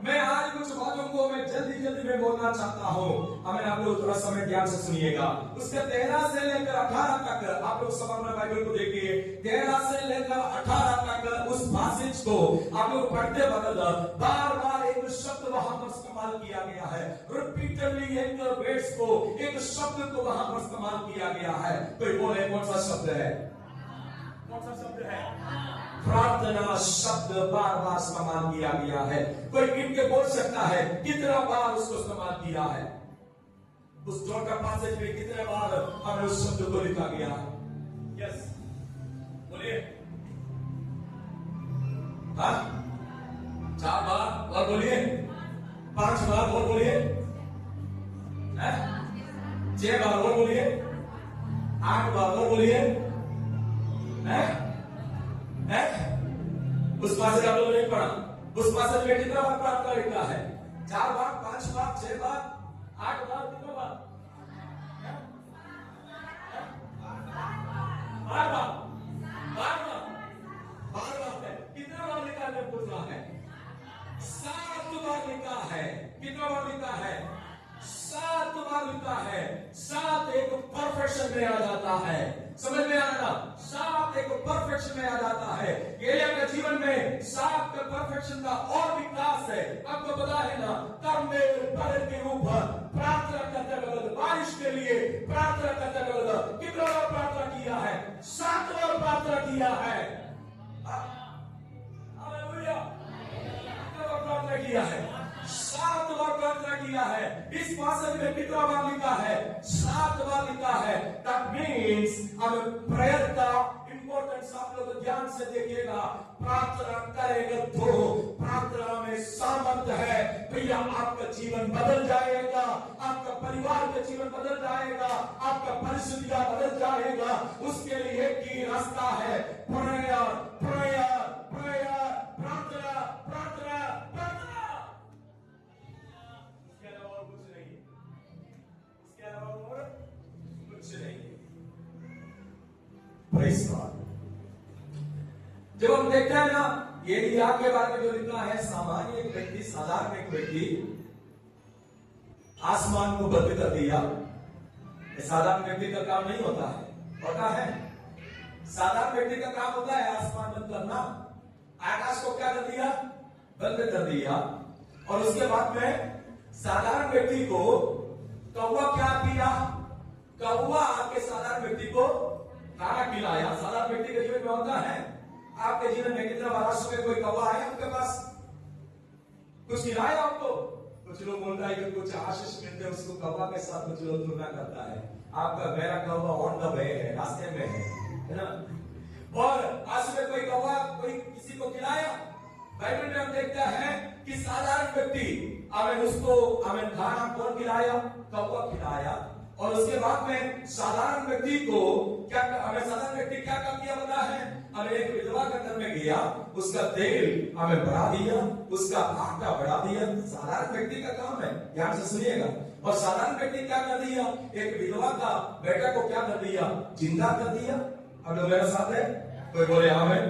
मैं आज कुछ बातों को मैं जल्दी में बोलना चाहता हूँ, हमें आप लोग थोड़ा समय ध्यान से सुनिएगा। उसके 13 से लेकर 18 तक आप लोग सब अपना बाइबल को देखिए, 13 से लेकर 18 तक उस passage को आप लोग पढ़ते वक्त बार एक शब्द वहां पर इस्तेमाल किया गया है, रिपीटेडली एक वर्ड्स को, एक शब्द को वहां पर इस्तेमाल किया गया है। कोई बोले कौन सा शब्द है? कौन सा शब्द है? प्रार्थना शब्द बार इस्तेमाल किया गया है। कोई गिन के बोल सकता है कितना बार उसको इस्तेमाल किया है? उस छोटा पैसेज में कितने बार हमें उस शब्द को लिखा गया है? यस, बोलिए। हाँ, 4 बार और बोलिए, 5 बार और बोलिए, 6 बार और बोलिए, 8 बार और बोलिए। उस पासे आप लोगों ने पढ़ा, उस पासे में कितना बार प्रार्थना लिखा है? 4 बार, 5 बार, 6 बार, 8 बार, कितना बार? 12 बार, 12 बार है। कितना बार लिखा है? पूछ रहा है। 7 बार लिखा है। कितना बार लिखा है? 7 बार लिखा है। 7 एक परफेक्शन में आ जाता है। समझ में आ रहा? 7 देखो परफेक्शन में आ जाता है। एलिया के जीवन में सात का परफेक्शन का और विकास है। आपको पता है ना, तब मेरे पर के ऊपर प्रार्थना करते वक्त, बारिश के लिए प्रार्थना करते वक्त कितना बार प्रार्थना किया है? 7 बार प्रार्थना किया है। हालेलुया, कितना बार प्रार्थना किया है? 7 बार प्रार्थना किया है। इस पासेज में कितना बार लिखा है? 7 बार लिखा है। दैट मीन्स हमें प्रेयर का इंपॉर्टेंस आप लोग ध्यान से देखिएगा। प्रार्थना करेंगे तो प्रार्थना में सामर्थ्य है भैया, आपका जीवन बदल जाएगा, आपका परिवार का जीवन बदल जाएगा, आपका परिस्थितियां बदल जाएगा। उसके लिए एक ही रास्ता है, प्रेयर प्रेयर प्रेयर, प्रार्थना प्रार्थना प्रार्थना। इसके अलावा और कुछ नहीं है, इसके अलावा और कुछ नहीं है। Praise God. जब हम देखते हैं ना एलिया के बारे में जो लिखा है, सामान्य एक व्यक्ति, साधारण एक व्यक्ति आसमान को बंद कर दिया। साधारण व्यक्ति का काम नहीं होता है, होता है? साधारण व्यक्ति का काम होता है आसमान बंद करना। आकाश को क्या कर दिया? बंद कर दिया। और उसके बाद में साधारण व्यक्ति को कौवा क्या किया? कौवा आके साधारण व्यक्ति को खाना खिलाया। साधारण व्यक्ति के जीवन में होता है। आपके जीवन में कितना बार सुबह कोई कौवा आया आपके पास, कुछ खिलाया आपको? कुछ लोग बोल रहा है कि कुछ आशीष मिलते हैं उसको कौवा के साथ कुछ लोग तुलना करता है। आपका मेरा कौवा ऑन द वे है, रास्ते में है ना? और आज सुबह कोई कौवा कोई किसी को खिलाया। बाइबल में हम देखते हैं कि साधारण व्यक्ति हमें उसको हमें खाना कौन खिलाया? कौवा खिलाया। और उसके बाद में साधारण व्यक्ति को क्या, हमें साधारण व्यक्ति क्या काम किया पता है? हमें एक विधवा के घर में गया, उसका तेल हमें बढ़ा दिया, उसका आटा बढ़ा दिया। साधारण व्यक्ति का काम है, ध्यान से सुनिएगा। और साधारण व्यक्ति क्या कर दिया? एक विधवा का बेटा को क्या कर दिया? जिंदा कर दिया। अब लोग मेरे साथ है, कोई बोले हमें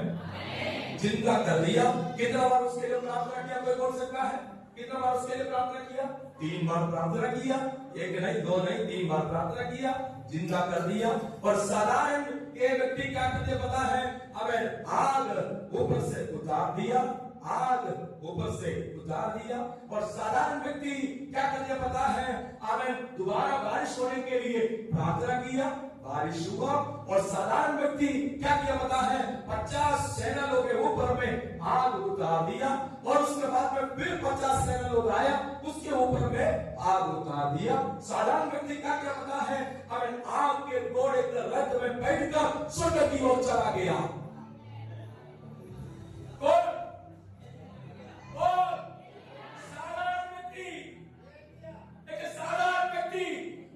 जिंदा कर दिया। कितना बार उसके लिए प्रार्थना किया? कोई बोल सकता है कितना बार उसके लिए प्रार्थना किया? 3 बार प्रार्थना किया। 1 नहीं 2 नहीं 3 बार प्रार्थना किया, जिंदा कर दिया। और साधारण ये व्यक्ति क्या करते पता है? हमें आग ऊपर से उतार दिया, आग ऊपर से उतार दिया। और साधारण व्यक्ति क्या करते पता है? हमें दोबारा बारिश होने के लिए प्रार्थना किया, बारिश हुआ। और साधारण व्यक्ति क्या किया पता है? 50 सेना के ऊपर में आग उतार दिया। और उसके बाद में फिर 50 सेना लोग आया, उसके ऊपर में आग उतार दिया। साधारण व्यक्ति क्या किया पता है? हमें आग के घोड़े के रथ में बैठकर स्वर्ग की ओर चला गया। कौन? साधारण व्यक्ति। एक साधारण व्यक्ति,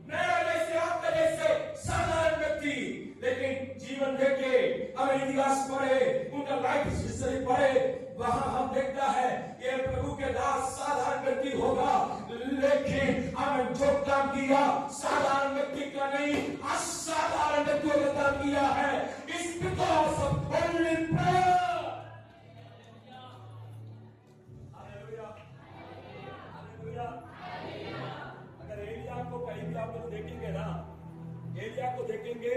मेरा जैसे आपका जैसे साधारण व्यक्ति, लेकिन जीवन देखे, हमें इतिहास पढ़े, उनका लाइफ हिस्ट्री पढ़े, वहां हम देखता है ये प्रभु के दास साधारण व्यक्ति होगा, लेकिन हमें जो काम किया साधारण व्यक्ति का नहीं, असाधारण व्यक्तियों ने काम किया है। इस बिकॉज ऑफ ओनली प्रेयर। अगर एलिया को कहीं भी आप लोग देखेंगे ना, एलिया को देखेंगे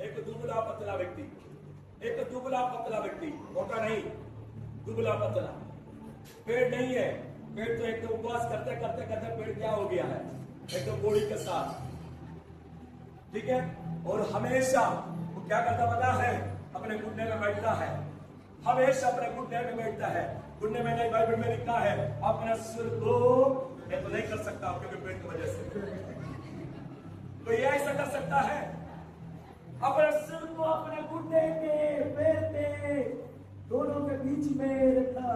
एक दुबला पतला व्यक्ति, एक दुबला पतला व्यक्ति, मोटा नहीं, दुबला पतला। पेड़ नहीं है, पेड़ तो एक तो उपवास करते करते करते पेड़ क्या हो गया है? एक तो बॉडी के साथ, ठीक है। और हमेशा वो क्या करता पता है? अपने घुटने में बैठता है, हमेशा अपने घुटने में बैठता है। घुटने में नहीं, बाइबल में लिखा है अपने सिर को, मैं तो नहीं कर सकता क्योंकि पेट की वजह से, तो ये ऐसा कर सकता है? अपने सिर को अपने घुटने के पैर के दोनों के बीच में रखा।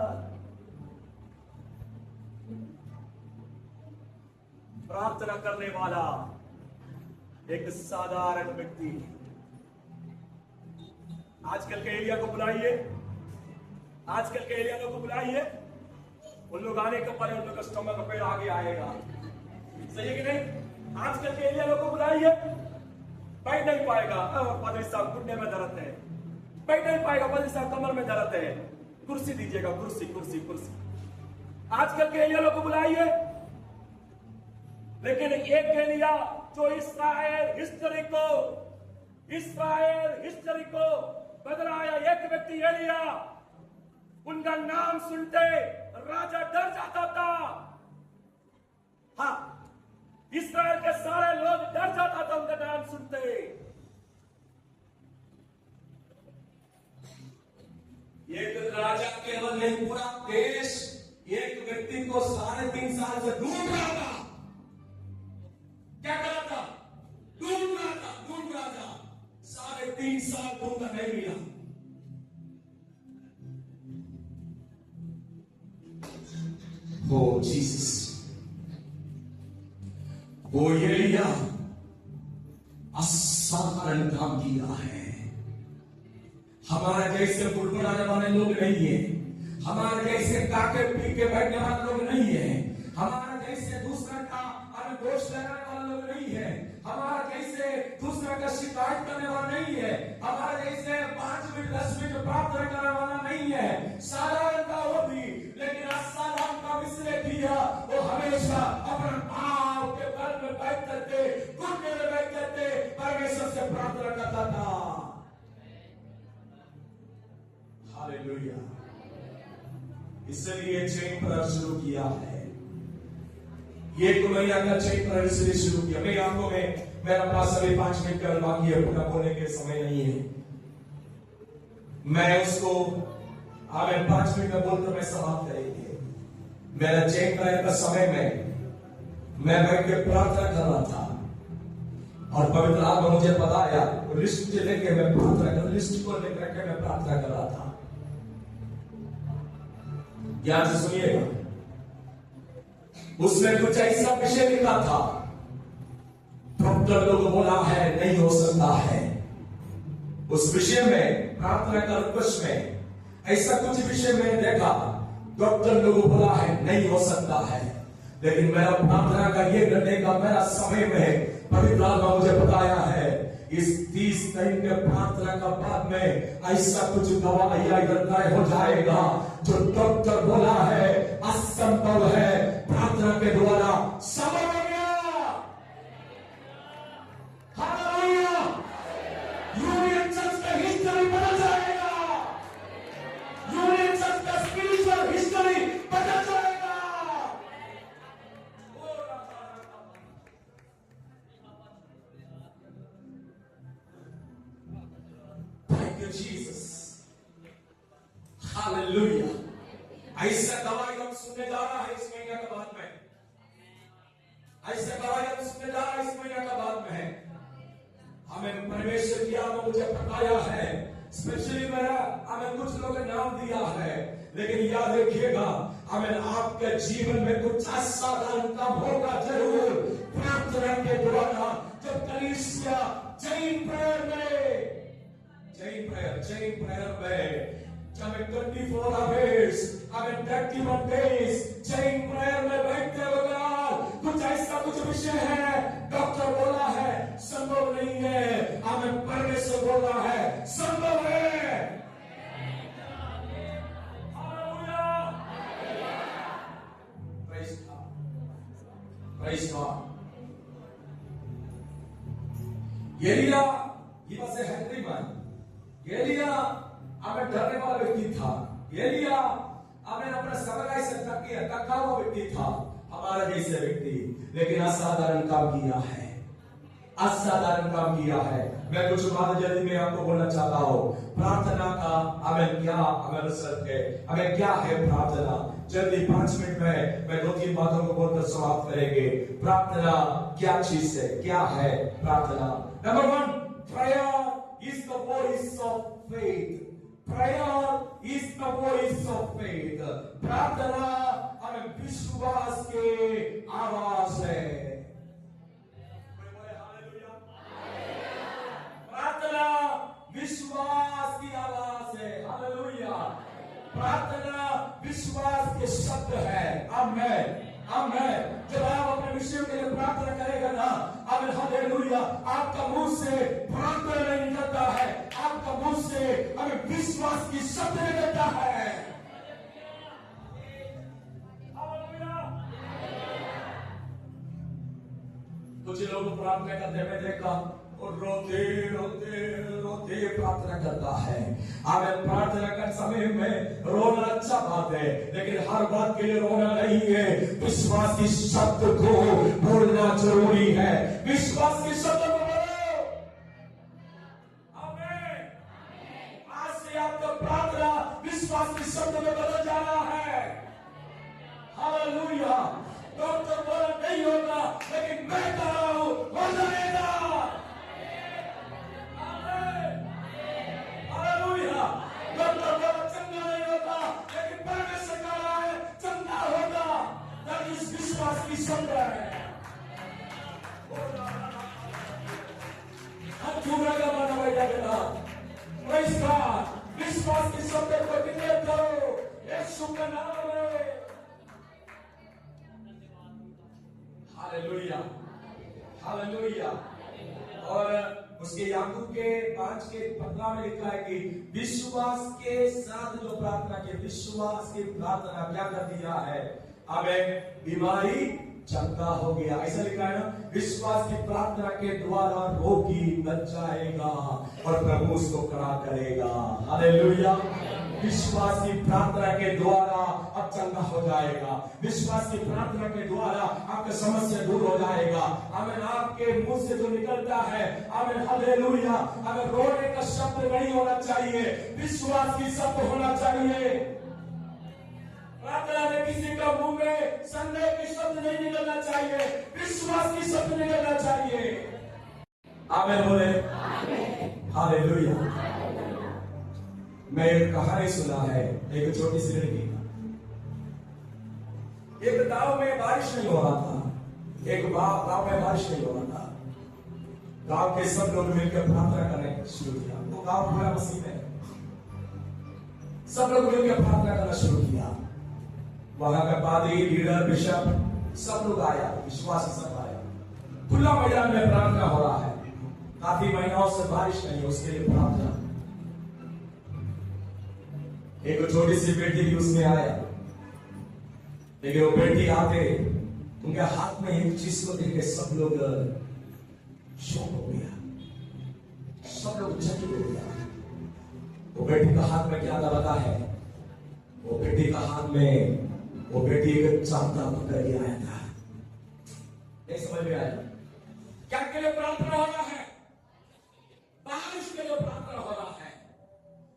प्रार्थना करने वाला एक साधारण व्यक्ति। आजकल के एलिया को बुलाइए, आजकल के एलिया को बुलाइए, उन लोग आने के पहले उन लोग का स्टमक का पेड़ आगे आएगा, सही है कि नहीं? आजकल के एलिया को बुलाइए, बैठ नहीं पाएगा, पादरी साहब घुटने में दर्द है, बैठ नहीं पाएगा, पादरी साहब कमर में दर्द है, कुर्सी दीजिएगा, कुर्सी कुर्सी कुर्सी। आजकल के एलिया को बुलाइए, लेकिन एक एलिया जो इस्राएल हिस्ट्री को बदला आया। एक व्यक्ति एलिया, उनका नाम सुनते राजा डर जाता था। हाँ, इस्राएल के सारे लोग डर जाता था उनका नाम सुनते। एक राजा केवल नहीं, पूरा देश एक व्यक्ति को 3.5 साल से ढूंढ रहा था। क्या कर रहा था? ढूंढ रहा था। 3.5 साल ढूंढा, नहीं मिला। ओ जीसस, वो एलिया असाधारण काम किया है। हमारे जैसे बुड़बुड़ाने वाले लोग नहीं है, हमारे जैसे काके पी के बैठने वाले लोग नहीं है, हमारे जैसे दूसरा का दोष लगाने वाले लोग नहीं है, हमारा जैसे दूसरा का शिकायत करने वाला नहीं है, हमारा जैसे 5 मिनट 10 मिनट प्रार्थना करने वाला नहीं है। साधारण का वो भी, लेकिन असाधारण काम इसने किया। वो हमेशा अपने पांव के बल में बैठ करके, घुटने में बैठ करके परमेश्वर से प्रार्थना करता था। हालेलुया। इसलिए चेन पर शुरू किया है। ये 1 महीना का चेन पर इसलिए शुरू किया। मेरी आंखों में मेरा पास अभी 5 मिनट का बाकी है, पूरा बोलने के समय नहीं है। मैं उसको हमें 5 मिनट में बोलकर मैं समाप्त करेंगे। मेरा चेन पर का समय में मैं बैठ के प्रार्थना कर रहा था और पवित्र आत्मा मुझे बताया, लिस्ट लेके मैं प्रार्थना कर, लिस्ट को लेकर के मैं प्रार्थना कर रहा था। ध्यान से सुनिएगा, उसमें कुछ ऐसा विषय लिखा था, डॉक्टर लोग बोला है नहीं हो सकता है। उस विषय में प्रार्थना का रिक्वेस्ट में ऐसा कुछ विषय में देखा, डॉक्टर लोग बोला है नहीं हो सकता है। लेकिन मेरा प्रार्थना का ये करने का मेरा समय में पवित्र आत्मा मुझे बताया है, इस 30 दिन के प्रार्थना का बाद में ऐसा कुछ दवाइयां इधर तय हो जाएगा जो डॉक्टर बोला है असंभव है, प्रार्थना के द्वारा संभव हो गया। हालेलुया। यूनियन चर्च का हिस्ट्री बदल जाएगा। यूनियन चर्च का स्पिरिचुअल हिस्ट्री बदल जाएगा। Jesus, hallelujah. ऐसा दवाई हम सुनने जा रहा है इस महीने के बाद में, ऐसा दवाई हम सुनने जा रहा है इस महीने के बाद में। हमें परमेश्वर की आत्मा मुझे बताया है, स्पेशली मेरा हमें कुछ लोगों ने नाम दिया है, लेकिन याद रखिएगा हमें आपके जीवन में कुछ असाधारण काम होगा जरूर प्रार्थना के द्वारा। जब कलीसिया चेन प्रेयर में हमें 24 आवर्स, हमें 31 डेज चेन प्रेयर में बैठते वक्त कुछ ऐसा कुछ विषय है, डॉक्टर बोला है संभव नहीं है, हमें परमेश्वर बोला है संभव है। Praise God. Elia, he was a hungry man. Elia हमें डरने वाला व्यक्ति था। एलिया हमें अपना सबकाई से थका हुआ व्यक्ति था, हमारा जैसे व्यक्ति, लेकिन असाधारण काम किया है, असाधारण काम किया है। मैं कुछ बात जल्दी में आपको बोलना चाहता हूँ। प्रार्थना का हमें क्या हमें क्या है प्रार्थना, जल्दी 5 मिनट में मैं 2-3 बातों को बोलकर समाप्त करेंगे। प्रार्थना क्या चीज है, क्या है प्रार्थना? Number 1, prayer is the voice of faith. Prayer is the voice of faith. प्रार्थना हमें विश्वास के आवाज है। प्रार्थना विश्वास की आवाज है। हालेलुया। प्रार्थना विश्वास के शब्द है। आमेन, आमेन। जब आप अपने विषय के लिए प्रार्थना करेगा ना, आमेन, हालेलुया, आपका मुंह से प्रार्थना नहीं निकलता है, आपका मुंह से हमें विश्वास की शब्द निकलता है। कुछ लोग प्रार्थना करते हुए देखा और रोते रोते रोते लिए प्रार्थना करता है। आमेन। प्रार्थना का समय में रोना अच्छा बात है, लेकिन हर बात के लिए रोना नहीं है। विश्वास की शब्द को बोलना जरूरी है। विश्वास के शब्द को बोलो। आमेन। आज से आपका प्रार्थना विश्वास के शब्द में बदल जाना है। हालेलुया। डॉक्टर बोला नहीं होगा, लेकिन मैं कह रहा हूं हो जाएगा। हालेलुया। डॉक्टर बोला चंगा नहीं होगा, लेकिन परमेश्वर कह रहा है चंगा होगा। दैट इज विश्वास की शब्द है। हम चूड़ा का माना बैठा गया। Praise God. विश्वास की शब्द को डिक्लेयर करो यीशु के नाम में। हालेलुया। हालेलुया। और उसके याकूब के 5:15 में लिखा है कि विश्वास के साथ जो प्रार्थना की, विश्वास की प्रार्थना क्या कर दिया है, हमें बीमारी चंगा हो गया। ऐसा लिखा है ना, विश्वास की प्रार्थना के द्वारा रोगी बच जाएगा और प्रभु उसको खड़ा करेगा। हालेलुया। विश्वास की प्रार्थना के द्वारा अब चंगा हो जाएगा। विश्वास की प्रार्थना के द्वारा आपका समस्या दूर हो जाएगा। आमीन। आपके मुंह से जो निकलता है, आमीन, हालेलुया, अगर रोने का शब्द नहीं होना चाहिए, विश्वास की शब्द होना चाहिए। प्रार्थना में किसी का मुंह में संदेह के शब्द नहीं निकलना चाहिए, विश्वास की शब्द निकलना चाहिए। आमीन बोले। हालेलुया। मैं एक कहानी सुना है, एक छोटी सी लड़की का। एक गांव में बारिश नहीं हो रहा था। एक गांव में बारिश नहीं हो रहा था। गांव के सब लोग मिलकर प्रार्थना करने शुरू किया। वो गांव पूरा मसीह है। सब लोग मिलकर प्रार्थना करना शुरू किया। वहां का पादरी, लीडर, बिशप सब लोग आया, विश्वासी सब आया। खुला मैदान में प्रार्थना हो रहा है। काफी महीनों से बारिश नहीं, उसके लिए प्रार्थना। एक छोटी सी बेटी भी उसमें आया, लेकिन वो बेटी आते उनके हाथ में एक चीज को देख के सब लोग शॉक हो गया, सब लोग चकित हो गया। वो बेटी का हाथ में क्या था पता है? वो बेटी का हाथ में वो बेटी एक चांटा पकड़ के आया था। नहीं समझ में आया? क्या के लिए प्रार्थना हो रहा है? बारिश के लिए प्रार्थना हो रहा है।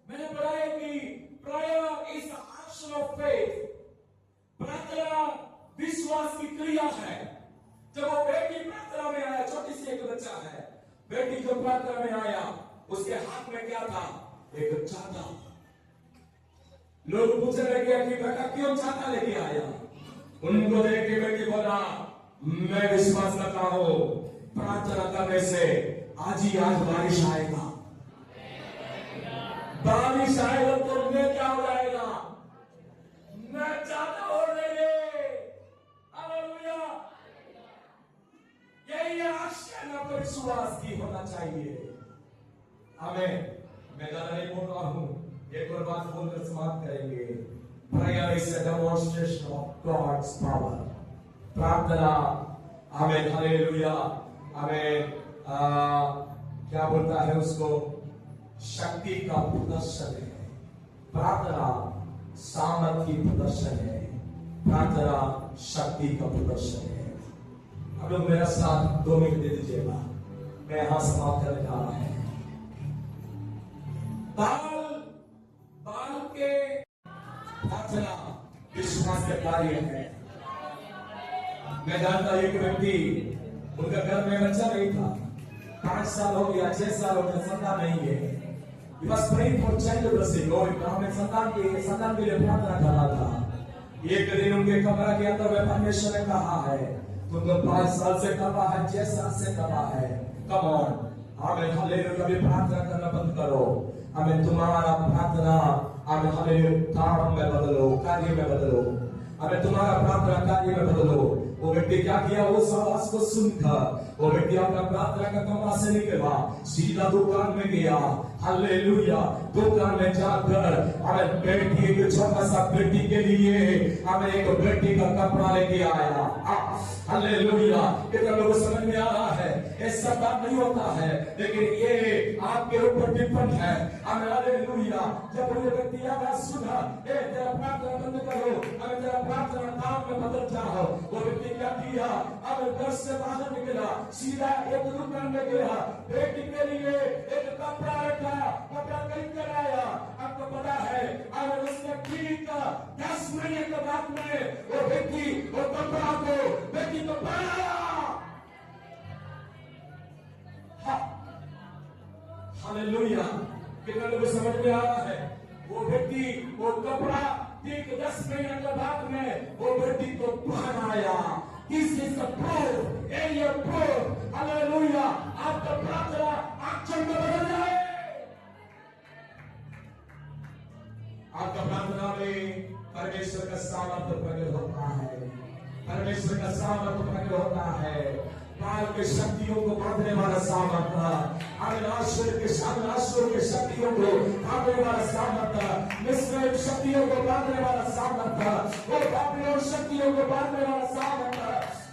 मैंने पढ़ा है कि prayer is the action of faith. प्रार्थना विश्वास की क्रिया है। जब वो बेटी प्रार्थना में आया, छोटी सी एक बच्चा है, बेटी जो प्रार्थना में आया, उसके हाथ में क्या था? एक छाता। लोग पूछने लगे कि बेटा क्यों छाता लेके आया? उनको देख के बेटी बोला, मैं विश्वास करता हूं प्रार्थना करने से आज बारिश आएगा। बारिश आएगा तो मैं क्या हो जाएगा? मैं चाहता हो रही। हालेलुया। यही आशा ना तो विश्वास की होना चाहिए। हमें मैं ज्यादा नहीं बोल रहा हूं, एक और बात बोलकर समाप्त करेंगे। Prayer is a demonstration of God's power. प्रार्थना, आमेन, हालेलुया, हमें क्या बोलता है उसको? शक्ति का प्रदर्शन है। प्रार्थना सामर्थ्य की प्रदर्शन है। प्रार्थना शक्ति का प्रदर्शन है। अब लोग मेरा साथ 2 मिनट दे दीजिएगा, मैं यहां समाप्त करने जा रहा है। बाल के प्रार्थना विश्वास का कार्य है। मैं जानता एक व्यक्ति, उनका घर में बच्चा नहीं था, 5 साल हो गया, 6 साल हो गया, संतान नहीं है। He was praying for child blessing, और हमें संतान के लिए प्रार्थना कर रहा था। एक दिन उनके कमरा के अंदर में परमेश्वर ने कहा है, तुम तो 5 साल से कर रहा है, 6 साल से कर रहा है, कम ऑन, हमें हालेलुया कभी प्रार्थना करना बंद करो। हमें तुम्हारा प्रार्थना, हमें हालेलुया काम में बदलो, कार्य में बदलो। हमें तुम्हारा प्रार्थना कार्य में बदलो। वो व्यक्ति क्या किया? वो आवाज को सुनकर वो व्यक्ति अपना प्रार्थना का कमरा से निकला, सीधा दुकान में गया। हालेलुया। दुकान में जाकर हमें बेटी, एक छोटा सा बेटी के लिए हमें एक बेटी का कपड़ा लेके आया। हालेलुया। कितना लोगों को समझ में आ रहा है? ये सब बात नहीं होता है, लेकिन ये आपके ऊपर डिपेंड है। हमें हालेलुया। जब वो व्यक्ति आवाज सुना, ए तेरा प्रार्थना बंद करो, अगर तेरा प्रार्थना काम में बदल जाओ, वो व्यक्ति क्या किया? अब घर से बाहर निकला, सीधा एक दुकान में गया, बेटी के लिए एक कपड़ा रखा, कपड़ा खरीद कर आया। आपको पता है, अगर उसने ठीक 10 महीने के बाद में वो व्यक्ति वो कपड़ा को बेटी को पहनाया। हालेलुया। कितना लोगों को समझ में आ रहा है? वो व्यक्ति वो कपड़ा ठीक 10 महीने के बाद में वो बेटी को पहनाया। This is the proof, and your proof, hallelujah. आपका प्रार्थना एक्शन में बदल जाए। आपका प्रार्थना में परमेश्वर का सामर्थ्य प्रकट होता है, परमेश्वर का सामर्थ्य प्रकट होता है। काल के शक्तियों को बांधने वाला सामर्थ्य, अविनाश्वर के शक्तियों को बांधने वाला सामर्थ्य, मिस्र शक्तियों को बांधने वाला सामर्थ्य, वो बाबिलोन शक्तियों को बांधने वाला सामर्थ्य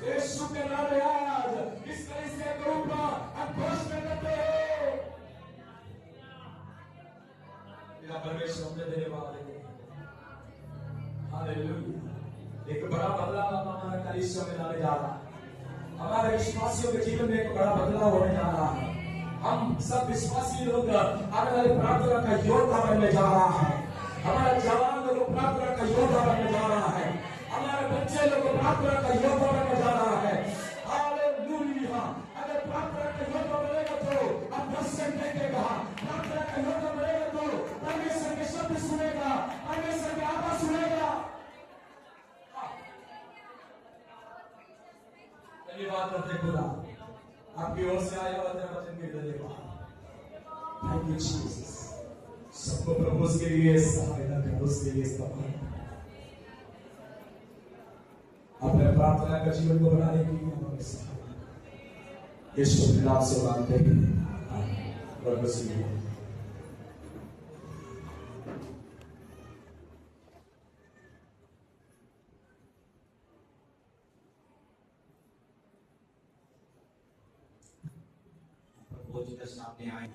यीशु के नाम में आज इस तरह से करूंगा, अब घोषणा करते हो। मेरा परमेश्वर हमने देने वाले हैं। हालेलुया। एक बड़ा बदलाव हमारा कलीसिया में लाने जा रहा है। हमारे विश्वासियों के जीवन में एक बड़ा बदलाव होने जा रहा है। हम सब विश्वासी लोग आने वाली प्रार्थना का योद्धा बनने जा रहा है। हमारा जवान लोग प्रार्थना का योद्धा बनने जा रहा है। हमारे बच्चे लोग प्रार्थना का योद्धा बनने जा रहा है। हालेलुया। अगर प्रार्थना का योद्धा बनेगा तो अब दर्शन देखेगा। प्रार्थना का योद्धा बनेगा तो परमेश्वर के शब्द सुनेगा, परमेश्वर की आवाज सुनेगा। धन्यवाद करते खुदा, आपकी ओर से आया हुआ तेरा वचन के धन्यवाद। Thank you Jesus. सबको प्रभु के लिए सहायता करो, उसके लिए इस्तेमाल अपने प्रार्थना का जीवन को बनाने की हमारे सहायता यीशु के नाम से मांगते हैं। और बस प्रभु जी के सामने आए।